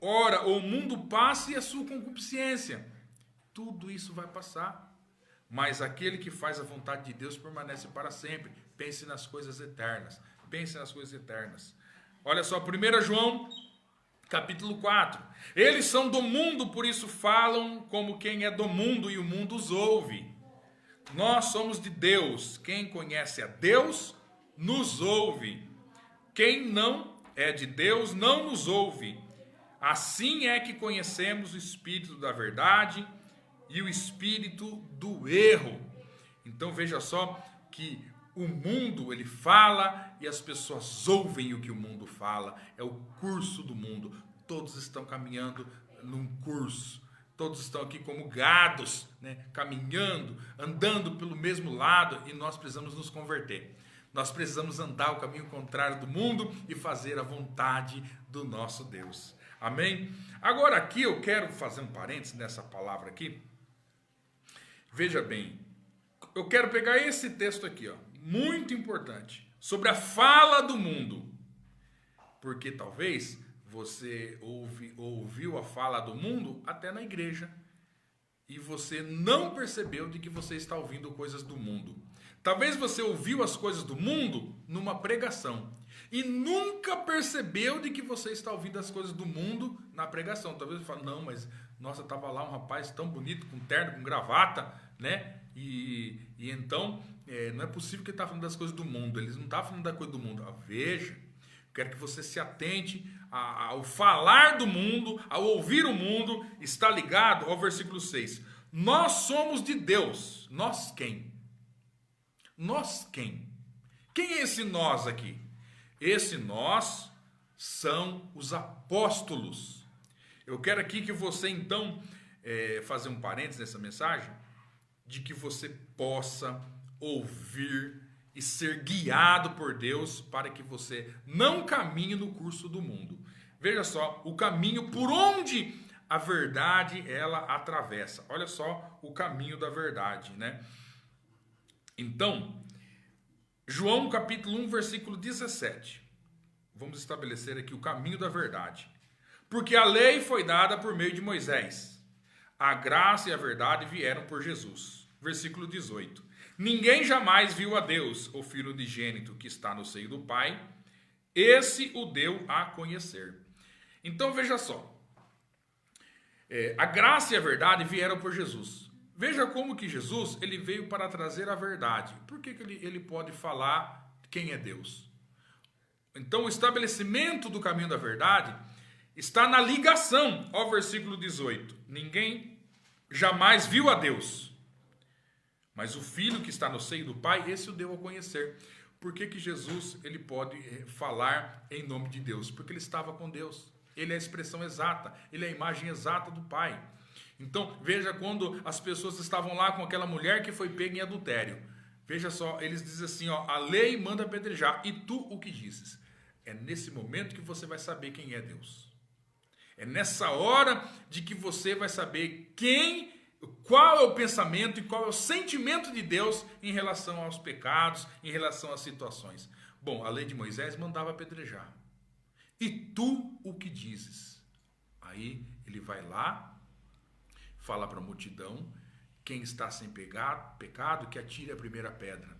Ora, o mundo passa e a sua concupiscência. Tudo isso vai passar. Mas aquele que faz a vontade de Deus permanece para sempre. Pense nas coisas eternas. Pense nas coisas eternas. Olha só, 1 João, capítulo 4. Eles são do mundo, por isso falam como quem é do mundo e o mundo os ouve. Nós somos de Deus. Quem conhece a Deus, nos ouve. Quem não é de Deus, não nos ouve. Assim é que conhecemos o Espírito da verdade e o espírito do erro. Então veja só que o mundo ele fala e as pessoas ouvem o que o mundo fala. É o curso do mundo. Todos estão caminhando num curso. Todos estão aqui como gados, né? Caminhando, andando pelo mesmo lado, e nós precisamos nos converter. Nós precisamos andar o caminho contrário do mundo e fazer a vontade do nosso Deus. Amém? Agora aqui eu quero fazer um parênteses nessa palavra aqui. Veja bem, eu quero pegar esse texto aqui, ó, muito importante, sobre a fala do mundo. Porque talvez você ouviu a fala do mundo até na igreja e você não percebeu de que você está ouvindo coisas do mundo. Talvez você ouviu as coisas do mundo numa pregação e nunca percebeu de que você está ouvindo as coisas do mundo na pregação. Talvez você fale, não, mas nossa, estava lá um rapaz tão bonito, com terno, com gravata, né? E então, não é possível que ele está falando das coisas do mundo. Eles não estão falando da coisa do mundo. Veja, quero que você se atente ao falar do mundo, ao ouvir o mundo, está ligado ao versículo 6. Nós somos de Deus. Nós quem? Nós quem? Quem é esse nós aqui? Esse nós são os apóstolos. Eu quero aqui que você então, fazer um parênteses nessa mensagem, de que você possa ouvir e ser guiado por Deus para que você não caminhe no curso do mundo. Veja só, o caminho por onde a verdade ela atravessa. Olha só o caminho da verdade, né? Então, João capítulo 1, versículo 17. Vamos estabelecer aqui o caminho da verdade. Porque a lei foi dada por meio de Moisés. A graça e a verdade vieram por Jesus. Versículo 18. Ninguém jamais viu a Deus, o Filho unigênito que está no seio do Pai. Esse o deu a conhecer. Então veja só. A graça e a verdade vieram por Jesus. Veja como que Jesus ele veio para trazer a verdade. Por que ele pode falar quem é Deus? Então o estabelecimento do caminho da verdade está na ligação ao versículo 18. Ninguém jamais viu a Deus, mas o Filho que está no seio do Pai, esse o deu a conhecer. Por que Jesus ele pode falar em nome de Deus? Porque ele estava com Deus. Ele é a expressão exata, ele é a imagem exata do Pai. Então, veja quando as pessoas estavam lá com aquela mulher que foi pega em adultério. Veja só, eles dizem assim, ó, a lei manda apedrejar, e tu o que dizes? É nesse momento que você vai saber quem é Deus. É nessa hora de que você vai saber qual é o pensamento e qual é o sentimento de Deus em relação aos pecados, em relação às situações. Bom, a lei de Moisés mandava apedrejar. E tu o que dizes? Aí ele vai lá, fala para a multidão, quem está sem pecado, que atire a primeira pedra.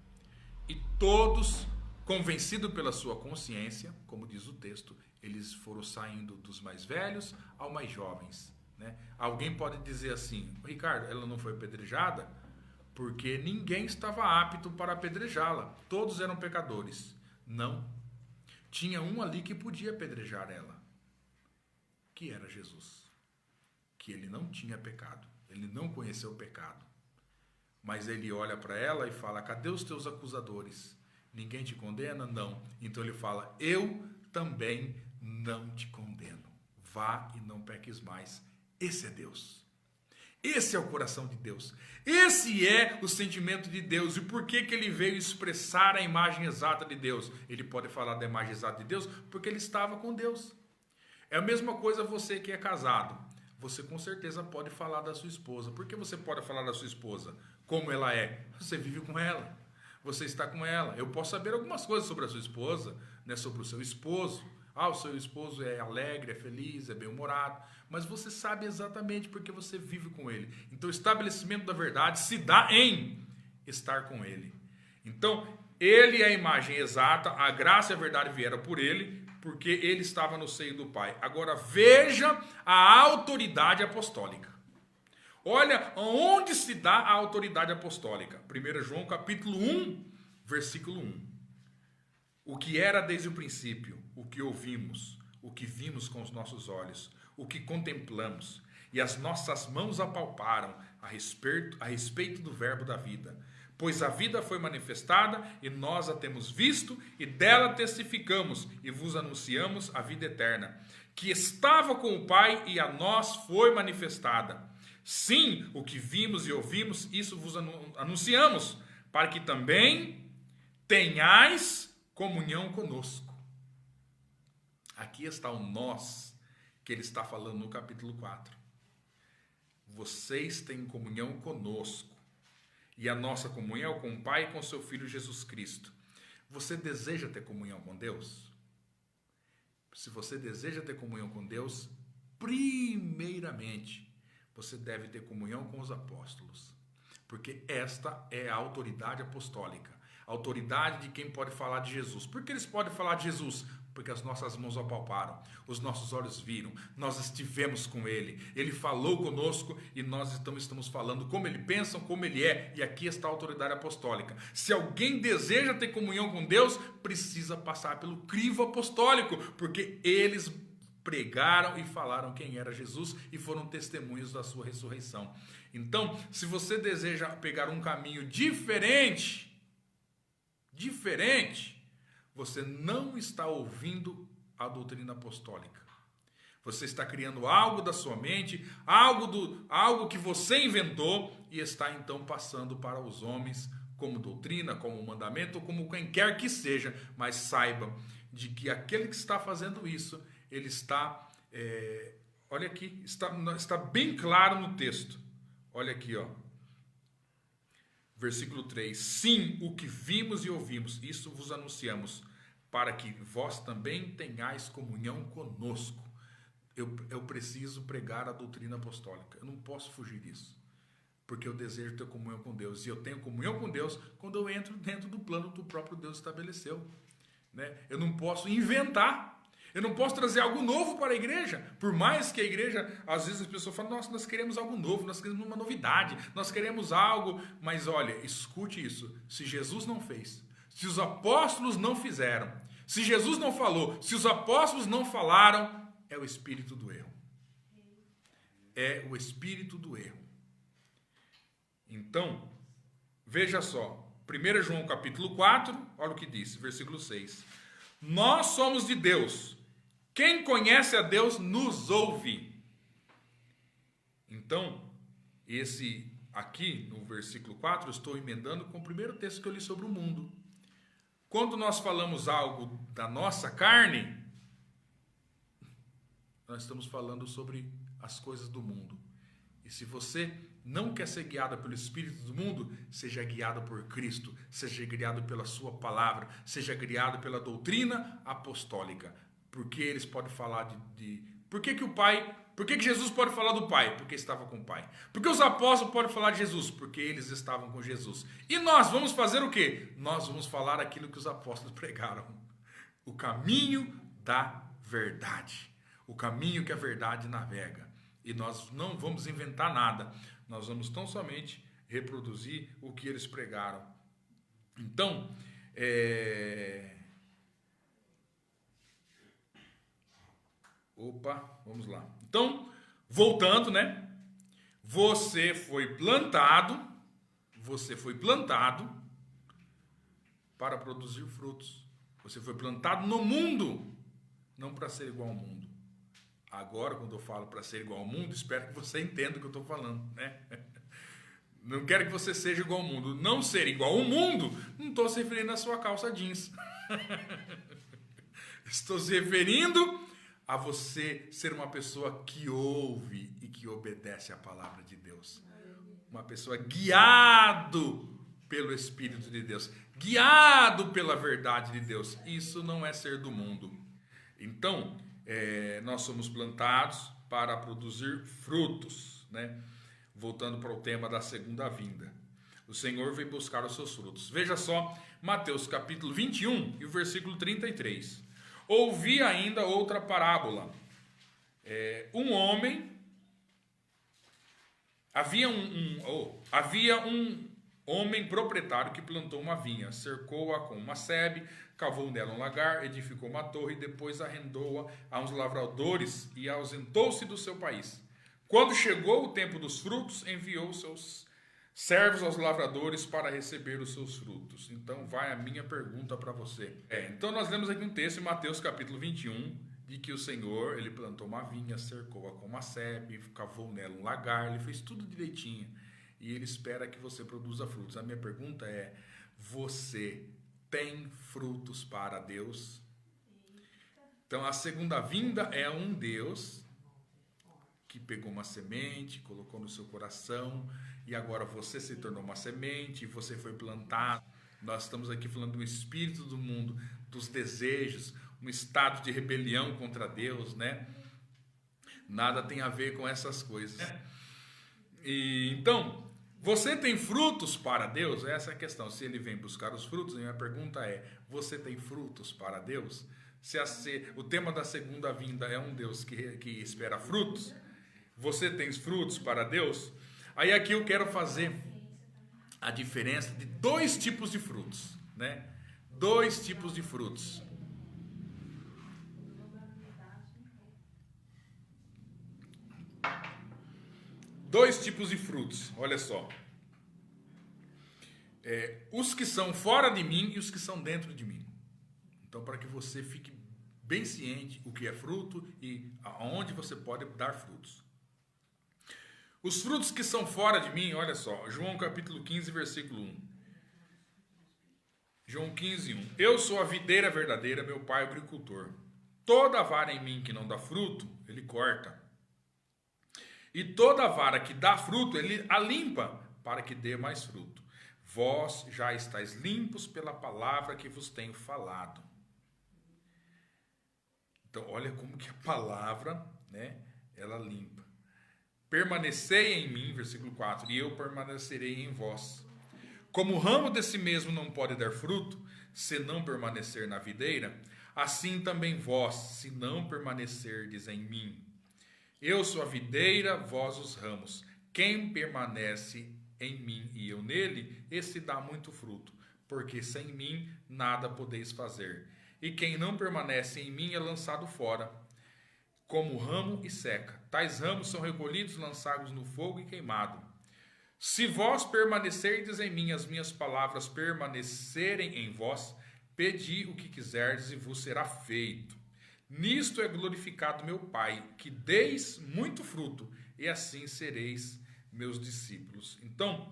E todos, convencidos pela sua consciência, como diz o texto, eles foram saindo dos mais velhos aos mais jovens. Né? Alguém pode dizer assim, Ricardo, ela não foi apedrejada porque ninguém estava apto para apedrejá-la. Todos eram pecadores. Não. Tinha um ali que podia apedrejar ela, que era Jesus. Que ele não tinha pecado. Ele não conheceu o pecado. Mas ele olha para ela e fala: cadê os teus acusadores? Ninguém te condena? Não. Então ele fala: eu também não te condeno. Vá e não peques mais. Esse é Deus. Esse é o coração de Deus. Esse é o sentimento de Deus. E por que ele veio expressar a imagem exata de Deus? Ele pode falar da imagem exata de Deus porque ele estava com Deus. É a mesma coisa você que é casado. Você com certeza pode falar da sua esposa. Por que você pode falar da sua esposa? Como ela é? Você vive com ela. Você está com ela. Eu posso saber algumas coisas sobre a sua esposa, né? Sobre o seu esposo. Ah, o seu esposo é alegre, é feliz, é bem-humorado. Mas você sabe exatamente porque você vive com ele. Então o estabelecimento da verdade se dá em estar com ele. Então, ele é a imagem exata, a graça e a verdade vieram por ele, porque ele estava no seio do Pai. Agora veja a autoridade apostólica. Olha onde se dá a autoridade apostólica. 1 João capítulo 1, versículo 1. O que era desde o princípio, o que ouvimos, o que vimos com os nossos olhos, o que contemplamos, e as nossas mãos apalparam a respeito do verbo da vida. Pois a vida foi manifestada, e nós a temos visto, e dela testificamos, e vos anunciamos a vida eterna, que estava com o Pai, e a nós foi manifestada. Sim, o que vimos e ouvimos, isso vos anunciamos, para que também tenhais comunhão conosco. Aqui está o nós que ele está falando no capítulo 4. Vocês têm comunhão conosco. E a nossa comunhão é com o Pai e com seu Filho Jesus Cristo. Você deseja ter comunhão com Deus? Se você deseja ter comunhão com Deus, primeiramente, você deve ter comunhão com os apóstolos. Porque esta é a autoridade apostólica. A autoridade de quem pode falar de Jesus. Por que eles podem falar de Jesus? Porque as nossas mãos apalparam, os nossos olhos viram, nós estivemos com Ele, Ele falou conosco e nós estamos falando como Ele pensa, como Ele é, e aqui está a autoridade apostólica. Se alguém deseja ter comunhão com Deus, precisa passar pelo crivo apostólico, porque eles pregaram e falaram quem era Jesus e foram testemunhos da sua ressurreição. Então, se você deseja pegar um caminho diferente, você não está ouvindo a doutrina apostólica. Você está criando algo da sua mente, algo que você inventou e está então passando para os homens como doutrina, como mandamento, como quem quer que seja. Mas saiba de que aquele que está fazendo isso, ele está, olha aqui, está bem claro no texto. Olha aqui, ó. Versículo 3. Sim, o que vimos e ouvimos, isso vos anunciamos, para que vós também tenhais comunhão conosco. Eu preciso pregar a doutrina apostólica. Eu não posso fugir disso. Porque eu desejo ter comunhão com Deus. E eu tenho comunhão com Deus quando eu entro dentro do plano que o próprio Deus estabeleceu. Né? Eu não posso inventar. Eu não posso trazer algo novo para a igreja. Por mais que a igreja, às vezes as pessoas falam, nossa, nós queremos algo novo, nós queremos uma novidade, nós queremos algo. Mas olha, escute isso. Se Jesus não fez, se os apóstolos não fizeram, se Jesus não falou, se os apóstolos não falaram, é o espírito do erro. É o espírito do erro. Então, veja só. 1 João capítulo 4, olha o que diz, versículo 6. Nós somos de Deus. Quem conhece a Deus nos ouve. Então, esse aqui no versículo 4, eu estou emendando com o primeiro texto que eu li sobre o mundo. Quando nós falamos algo da nossa carne, nós estamos falando sobre as coisas do mundo. E se você não quer ser guiado pelo Espírito do mundo, seja guiado por Cristo, seja guiado pela sua palavra, seja guiado pela doutrina apostólica. Porque eles podem falar por que Jesus pode falar do Pai? Porque estava com o Pai. Porque os apóstolos podem falar de Jesus? Porque eles estavam com Jesus. E nós vamos fazer o quê? Nós vamos falar aquilo que os apóstolos pregaram. O caminho da verdade. O caminho que a verdade navega. E nós não vamos inventar nada. Nós vamos tão somente reproduzir o que eles pregaram. Então, vamos lá. Então, voltando, né? Você foi plantado, Você foi plantado para produzir frutos. Você foi plantado no mundo, não para ser igual ao mundo. Agora, quando eu falo para ser igual ao mundo, espero que você entenda o que eu estou falando, né? Não quero que você seja igual ao mundo. Não ser igual ao mundo, não estou se referindo à sua calça jeans. Estou se referindo a você ser uma pessoa que ouve e que obedece à palavra de Deus. Uma pessoa guiado pelo Espírito de Deus, guiado pela verdade de Deus. Isso não é ser do mundo. Então, nós somos plantados para produzir frutos, né? Voltando para o tema da segunda vinda. O Senhor vem buscar os seus frutos. Veja só, Mateus capítulo 21 e o versículo 33. Ouvi ainda outra parábola. Havia um homem proprietário que plantou uma vinha, cercou-a com uma sebe, cavou nela um lagar, edificou uma torre e depois arrendou-a a uns lavradores e ausentou-se do seu país. Quando chegou o tempo dos frutos, enviou seus servos aos lavradores para receber os seus frutos. Então vai a minha pergunta para você. Então nós lemos aqui um texto em Mateus capítulo 21, de que o Senhor, ele plantou uma vinha, cercou-a com uma sebe, cavou nela um lagar, ele fez tudo direitinho. E ele espera que você produza frutos. A minha pergunta é, você tem frutos para Deus? Então a segunda vinda é um Deus que pegou uma semente, colocou no seu coração, e agora você se tornou uma semente, você foi plantado. Nós estamos aqui falando do espírito do mundo, dos desejos, um estado de rebelião contra Deus, né? Nada tem a ver com essas coisas. E, então, você tem frutos para Deus? Essa é a questão. Se ele vem buscar os frutos, a minha pergunta é, você tem frutos para Deus? O tema da segunda vinda é um Deus que espera frutos, você tem frutos para Deus? Aí aqui eu quero fazer a diferença de dois tipos de frutos, né? Dois tipos de frutos. Dois tipos de frutos, olha só. Os que são fora de mim e os que são dentro de mim. Então, para que você fique bem ciente o que é fruto e aonde você pode dar frutos. Os frutos que são fora de mim, olha só, João capítulo 15, versículo 1. João 15, 1. Eu sou a videira verdadeira, meu pai é o agricultor. Toda vara em mim que não dá fruto, ele corta. E toda vara que dá fruto, ele a limpa, para que dê mais fruto. Vós já estáis limpos pela palavra que vos tenho falado. Então, olha como que a palavra, né, ela limpa. Permanecei em mim, versículo 4, e eu permanecerei em vós. Como o ramo de si mesmo não pode dar fruto, se não permanecer na videira, assim também vós, se não permanecerdes em mim. Eu sou a videira, vós os ramos. Quem permanece em mim e eu nele, esse dá muito fruto, porque sem mim nada podeis fazer. E quem não permanece em mim é lançado fora, como ramo e seca. Tais ramos são recolhidos, lançados no fogo e queimados. Se vós permanecerdes em mim, as minhas palavras permanecerem em vós, pedi o que quiserdes e vos será feito. Nisto é glorificado meu Pai, que deis muito fruto, e assim sereis meus discípulos. Então,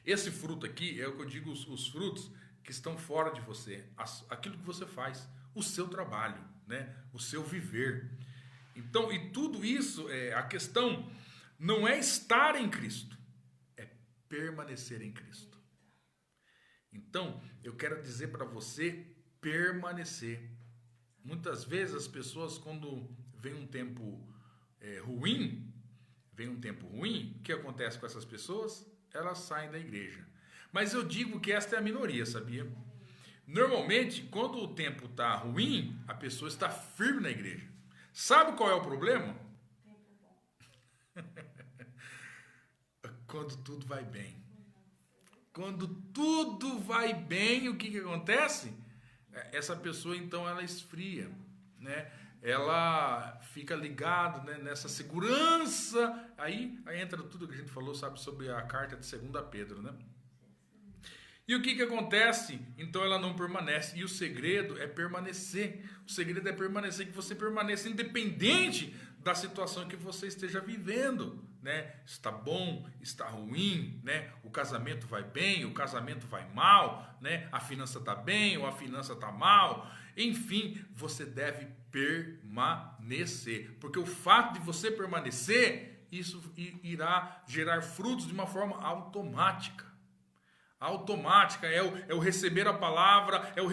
esse fruto aqui é o que eu digo, os frutos que estão fora de você, aquilo que você faz, o seu trabalho, né? O seu viver. Então, e tudo isso, a questão não é estar em Cristo, é permanecer em Cristo. Então, eu quero dizer para você permanecer. Muitas vezes as pessoas, quando vem um tempo ruim, o que acontece com essas pessoas? Elas saem da igreja. Mas eu digo que esta é a minoria, sabia? Normalmente, quando o tempo está ruim, a pessoa está firme na igreja. Sabe qual é o problema? Quando tudo vai bem. Quando tudo vai bem, o que acontece? Essa pessoa, então, ela esfria, né? ela fica ligada, né, nessa segurança. Aí entra tudo que a gente falou, sabe, sobre a carta de 2 Pedro, né? E o que acontece? Então ela não permanece. E o segredo é permanecer. O segredo é permanecer, que você permaneça independente da situação que você esteja vivendo, né? Está bom, está ruim, né? O casamento vai bem, o casamento vai mal, né? A finança está bem ou a finança está mal. Enfim, você deve permanecer. Porque o fato de você permanecer, isso irá gerar frutos de uma forma automática. Automática, é o receber a palavra, é o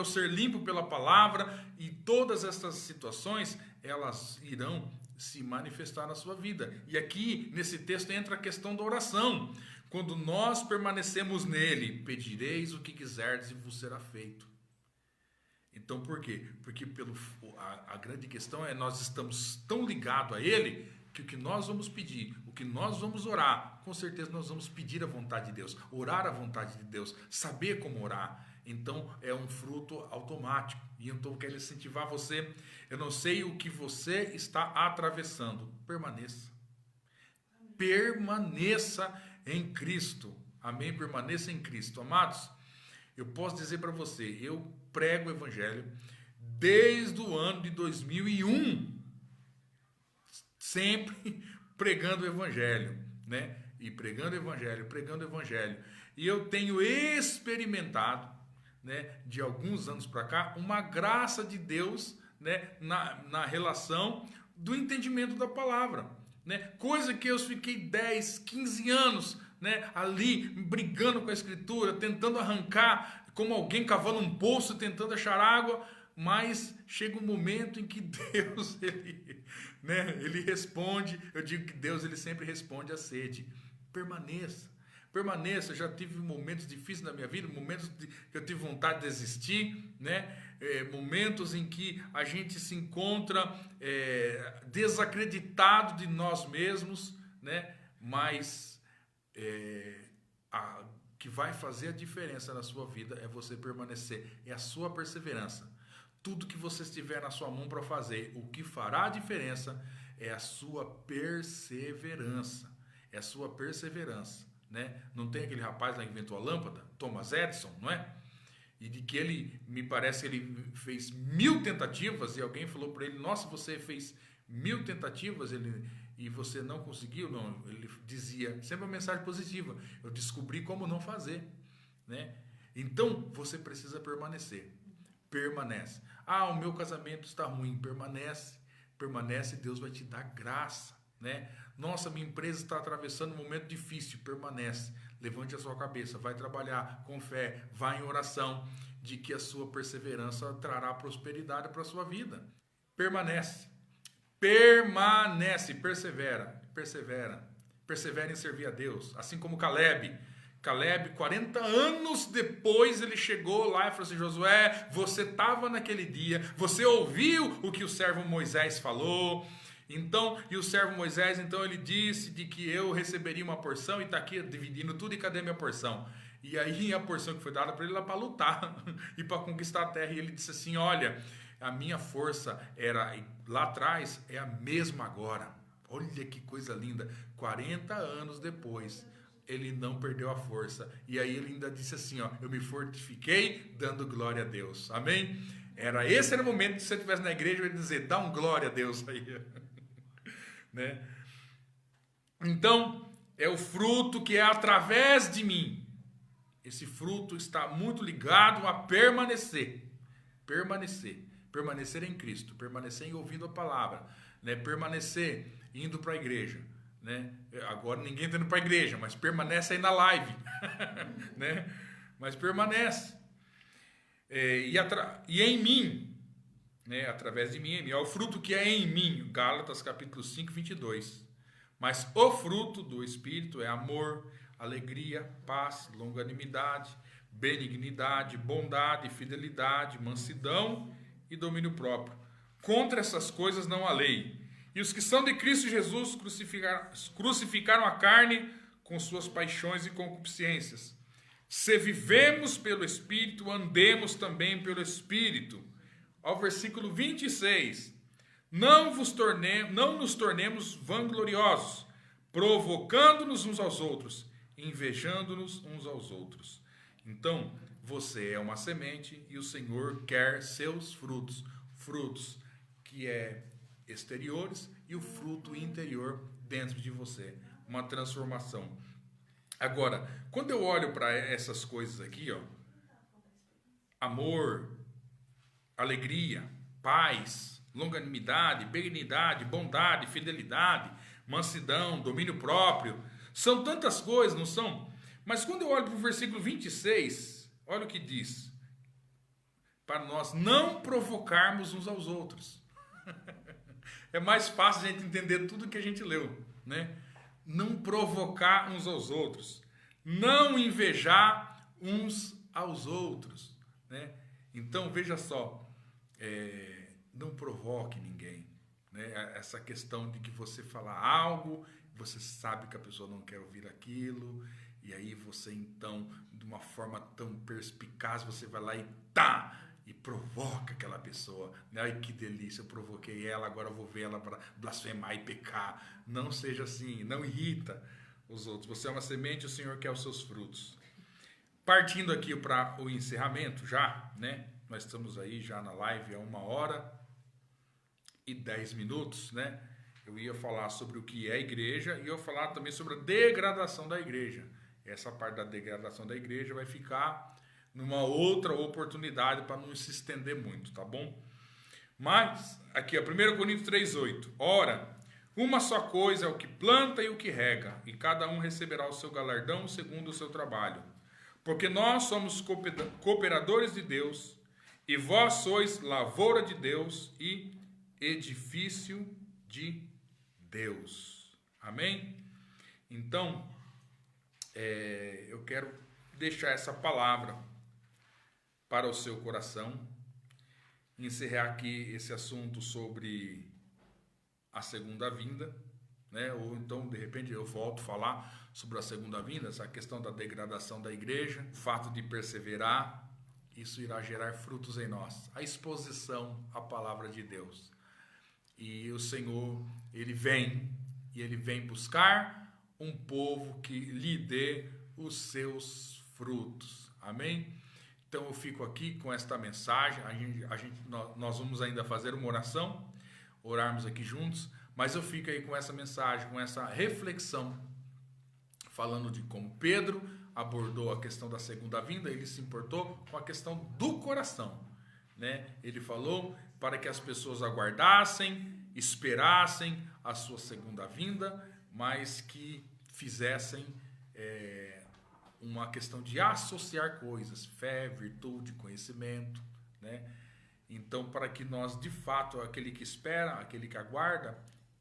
ser limpo pela palavra, e todas essas situações, elas irão se manifestar na sua vida. E aqui, nesse texto, entra a questão da oração. Quando nós permanecemos nele, pedireis o que quiserdes e vos será feito. Então, por quê? Porque a grande questão é nós estamos tão ligados a ele, que o que nós vamos pedir, o que nós vamos orar, com certeza nós vamos pedir a vontade de Deus, orar a vontade de Deus, saber como orar. Então é um fruto automático. E então eu quero incentivar você. Eu não sei o que você está atravessando. Permaneça. Permaneça em Cristo. Amém? Permaneça em Cristo. Amados, eu posso dizer para você, eu prego o Evangelho desde o ano de 2001. Sempre pregando o Evangelho, né? E pregando o Evangelho. E eu tenho experimentado, né, de alguns anos para cá, uma graça de Deus, né, na relação do entendimento da palavra, né? Coisa que eu fiquei 10, 15 anos, né, ali brigando com a Escritura, tentando arrancar, como alguém cavando um poço, tentando achar água. Mas chega um momento em que Deus, ele responde. Eu digo que Deus, ele sempre responde à sede. Permaneça. Eu já tive momentos difíceis na minha vida, momentos que eu tive vontade de desistir, né? Momentos em que a gente se encontra desacreditado de nós mesmos, né? Mas que vai fazer a diferença na sua vida é você permanecer, é a sua perseverança. Tudo que você estiver na sua mão para fazer, o que fará a diferença é a sua perseverança. É a sua perseverança, né? Não tem aquele rapaz lá que inventou a lâmpada, Thomas Edison, não é? E de que ele, me parece que ele fez 1000 tentativas e alguém falou para ele, nossa, você fez 1000 tentativas e você não conseguiu? Não, ele dizia, sempre uma mensagem positiva, eu descobri como não fazer, né? Então, você precisa permanecer. Permanece. O meu casamento está ruim. Permanece, Deus vai te dar graça, né? Nossa, minha empresa está atravessando um momento difícil. Permanece. Levante a sua cabeça, vai trabalhar com fé, vai em oração, de que a sua perseverança trará prosperidade para a sua vida. Permanece, persevera em servir a Deus, assim como Caleb, 40 anos depois, ele chegou lá e falou assim, Josué, você estava naquele dia, você ouviu o que o servo Moisés falou, então, e o servo Moisés, então ele disse de que eu receberia uma porção, e está aqui dividindo tudo, e cadê minha porção? E aí a porção que foi dada para ele era para lutar, e para conquistar a terra, e ele disse assim, olha, a minha força era lá atrás, é a mesma agora. Olha que coisa linda, 40 anos depois, ele não perdeu a força. E aí ele ainda disse assim, eu me fortifiquei dando glória a Deus. Amém? Esse era o momento que se você estivesse na igreja, eu ia dizer, dá um glória a Deus aí. Né? Então, é o fruto que é através de mim. Esse fruto está muito ligado a permanecer. Permanecer em Cristo. Permanecer em ouvindo a palavra. Né? Permanecer indo para a igreja. Né? Agora ninguém está indo para a igreja, mas permanece aí na live. Né? Mas permanece. E em mim, né? Através de mim, em mim. É o fruto que é em mim. Gálatas capítulo 5, 22. Mas o fruto do Espírito é amor, alegria, paz, longanimidade, benignidade, bondade, fidelidade, mansidão e domínio próprio. Contra essas coisas não há lei. E os que são de Cristo Jesus crucificaram a carne com suas paixões e concupiscências. Se vivemos pelo Espírito, andemos também pelo Espírito. ao versículo 26. Não nos tornemos vangloriosos, provocando-nos uns aos outros, invejando-nos uns aos outros. Então, você é uma semente e o Senhor quer seus frutos. Frutos que é exteriores e o fruto interior dentro de você. Uma transformação. Agora, quando eu olho para essas coisas aqui, ó, amor, alegria, paz, longanimidade, benignidade, bondade, fidelidade, mansidão, domínio próprio, são tantas coisas, não são? Mas quando eu olho para o versículo 26, olha o que diz: para nós não provocarmos uns aos outros. É mais fácil a gente entender tudo que a gente leu, né? Não provocar uns aos outros, não invejar uns aos outros, né? Então veja só, não provoque ninguém, né? Essa questão de que você fala algo, você sabe que a pessoa não quer ouvir aquilo, e aí você então, de uma forma tão perspicaz, você vai lá e provoca aquela pessoa. Ai, que delícia, eu provoquei ela, agora eu vou ver ela para blasfemar e pecar. Não seja assim, não irrita os outros. Você é uma semente, o Senhor quer os seus frutos. Partindo aqui para o encerramento já, né? Nós estamos aí já na live há 1h10, né? Eu ia falar sobre o que é a igreja e eu ia falar também sobre a degradação da igreja. Essa parte da degradação da igreja vai ficar numa outra oportunidade para não se estender muito, tá bom? Mas, aqui, 1 Coríntios 3,8. Ora, uma só coisa é o que planta e o que rega, e cada um receberá o seu galardão segundo o seu trabalho. Porque nós somos cooperadores de Deus, e vós sois lavoura de Deus e edifício de Deus. Amém? Então, eu quero deixar essa palavra para o seu coração, encerrar aqui esse assunto sobre a segunda vinda, né? Ou então, de repente, eu volto a falar sobre a segunda vinda, essa questão da degradação da igreja, o fato de perseverar, isso irá gerar frutos em nós, a exposição à palavra de Deus. E o Senhor, Ele vem buscar um povo que lhe dê os seus frutos. Amém? Então eu fico aqui com esta mensagem. Nós vamos ainda fazer uma oração, orarmos aqui juntos, mas eu fico aí com essa mensagem, com essa reflexão, falando de como Pedro abordou a questão da segunda vinda. Ele se importou com a questão do coração, né? Ele falou para que as pessoas aguardassem, esperassem a sua segunda vinda, mas que fizessem uma questão de associar coisas, fé, virtude, conhecimento, né? Então, para que nós, de fato, aquele que espera, aquele que aguarda,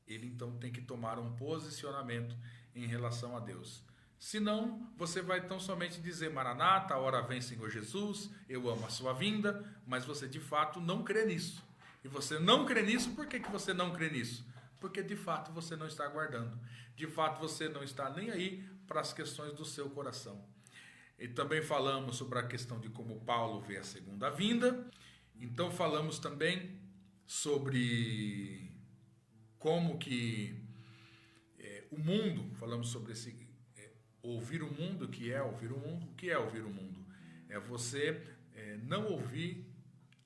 ele então tem que tomar um posicionamento em relação a Deus. Senão, você vai tão somente dizer: Maranata, a hora vem, Senhor Jesus, eu amo a sua vinda, mas você de fato não crê nisso. E você não crê nisso, por que você não crê nisso? Porque de fato você não está aguardando. De fato você não está nem aí para as questões do seu coração. E também falamos sobre a questão de como Paulo vê a segunda vinda. Então falamos também sobre como que o mundo, falamos sobre esse ouvir o mundo, o que é ouvir o mundo. O que é ouvir o mundo? É você não ouvir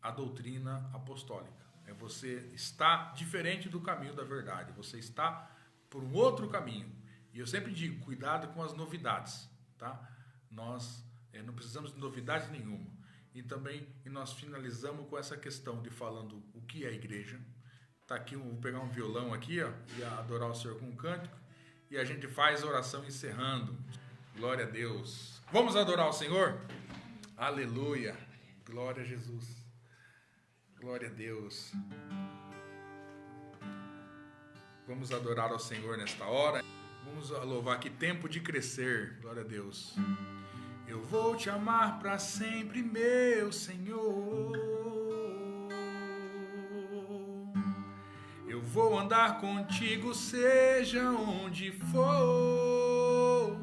a doutrina apostólica. É você estar diferente do caminho da verdade. Você está por um outro caminho. E eu sempre digo, cuidado com as novidades, tá? Nós não precisamos de novidade nenhuma. E também nós finalizamos com essa questão de falando o que é a igreja. Tá aqui, vou pegar um violão aqui, ó, e adorar o Senhor com um cântico. E a gente faz a oração encerrando. Glória a Deus. Vamos adorar o Senhor? Aleluia. Glória a Jesus. Glória a Deus. Vamos adorar ao Senhor nesta hora. Vamos louvar aqui, tempo de crescer. Glória a Deus. Eu vou te amar para sempre, meu Senhor. Eu vou andar contigo, seja onde for.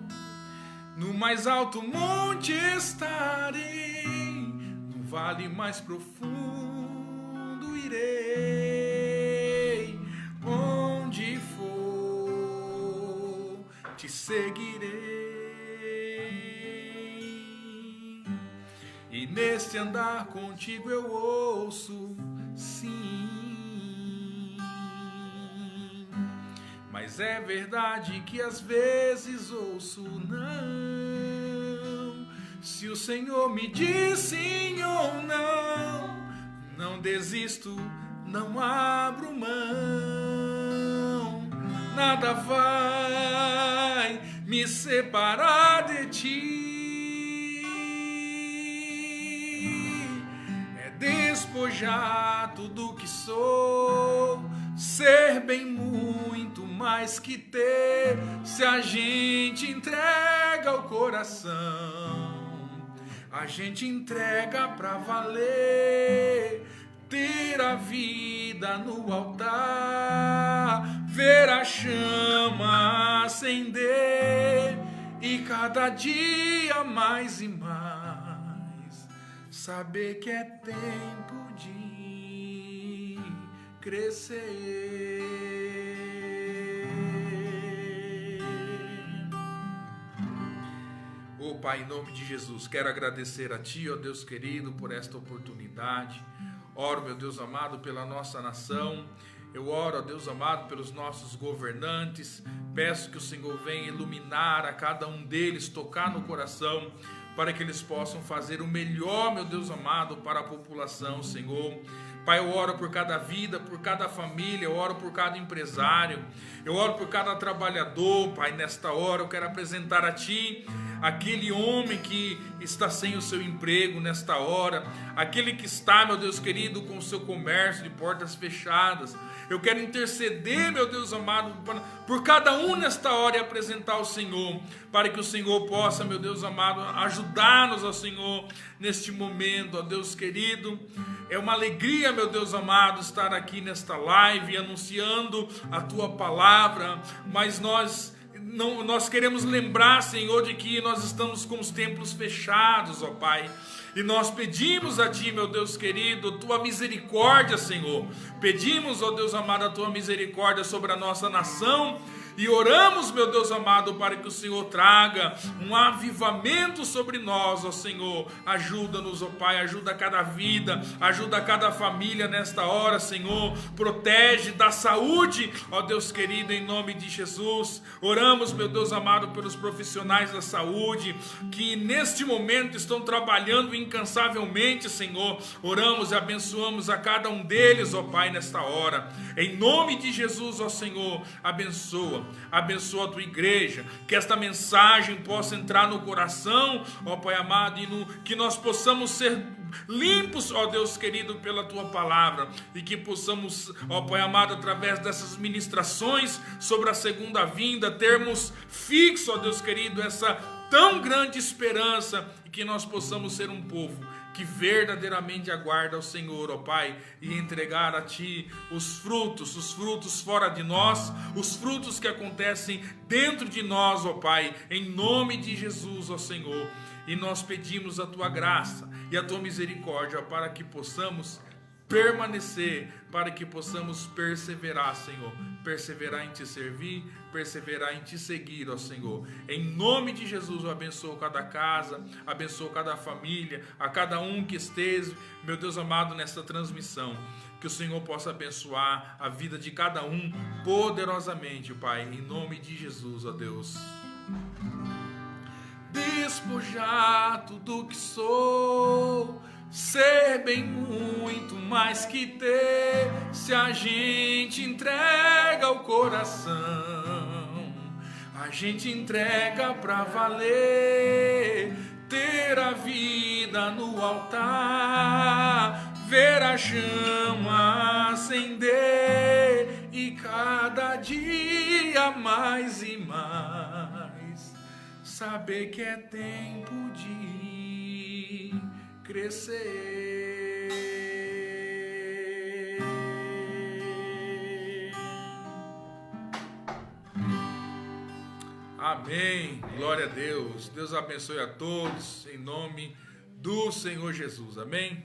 No mais alto monte estarei, no vale mais profundo irei, onde for, te seguirei. E neste andar contigo eu ouço sim. Mas é verdade que às vezes ouço não. Se o Senhor me diz sim ou não, não desisto, não abro mão. Nada vai me separar de ti. Despojar tudo que sou, ser bem muito mais que ter. Se a gente entrega o coração, a gente entrega pra valer. Ter a vida no altar, ver a chama acender, e cada dia mais e mais saber que é tempo de crescer. Oh Pai, em nome de Jesus, quero agradecer a Ti, ó Deus querido, por esta oportunidade. Oro, meu Deus amado, pela nossa nação. Eu oro, ó Deus amado, pelos nossos governantes. Peço que o Senhor venha iluminar a cada um deles, tocar no coração, para que eles possam fazer o melhor, meu Deus amado, para a população, Senhor. Pai, eu oro por cada vida, por cada família, eu oro por cada empresário, eu oro por cada trabalhador. Pai, nesta hora eu quero apresentar a Ti aquele homem que está sem o seu emprego nesta hora, aquele que está, meu Deus querido, com o seu comércio de portas fechadas. Eu quero interceder, meu Deus amado, por cada um nesta hora e apresentar ao Senhor, para que o Senhor possa, meu Deus amado, ajudar-nos, ó Senhor, neste momento, ó Deus querido. É uma alegria, meu Deus amado, estar aqui nesta live anunciando a Tua palavra, mas nós queremos lembrar, Senhor, de que nós estamos com os templos fechados, ó Pai. E nós pedimos a Ti, meu Deus querido, Tua misericórdia, Senhor. Pedimos, ó Deus amado, a Tua misericórdia sobre a nossa nação. E oramos, meu Deus amado, para que o Senhor traga um avivamento sobre nós, ó Senhor. Ajuda-nos, ó Pai, ajuda cada vida, ajuda cada família nesta hora, Senhor. Protege, dá saúde, ó Deus querido, em nome de Jesus. Oramos, meu Deus amado, pelos profissionais da saúde, que neste momento estão trabalhando incansavelmente, Senhor. Oramos e abençoamos a cada um deles, ó Pai, nesta hora. Em nome de Jesus, ó Senhor, abençoa a Tua igreja, que esta mensagem possa entrar no coração, ó Pai amado, e que nós possamos ser limpos, ó Deus querido, pela Tua palavra, e que possamos, ó Pai amado, através dessas ministrações sobre a segunda vinda, termos fixo, ó Deus querido, essa tão grande esperança, e que nós possamos ser um povo que verdadeiramente aguarda ao Senhor, ó Pai, e entregar a Ti os frutos fora de nós, os frutos que acontecem dentro de nós, ó Pai, em nome de Jesus, ó Senhor. E nós pedimos a Tua graça e a Tua misericórdia, ó, para que possamos permanecer, para que possamos perseverar, Senhor, perseverar em Te servir, perseverar em Te seguir, ó Senhor. Em nome de Jesus, eu abençoo cada casa, abençoo cada família, a cada um que esteja, meu Deus amado, nesta transmissão. Que o Senhor possa abençoar a vida de cada um poderosamente, Pai, em nome de Jesus, ó Deus. Despojar tudo que sou, ser bem muito mais que ter. Se a gente entrega o coração, a gente entrega pra valer. Ter a vida no altar, ver a chama acender, e cada dia mais e mais saber que é tempo de crescer. Amém. Glória a Deus. Deus abençoe a todos em nome do Senhor Jesus. Amém.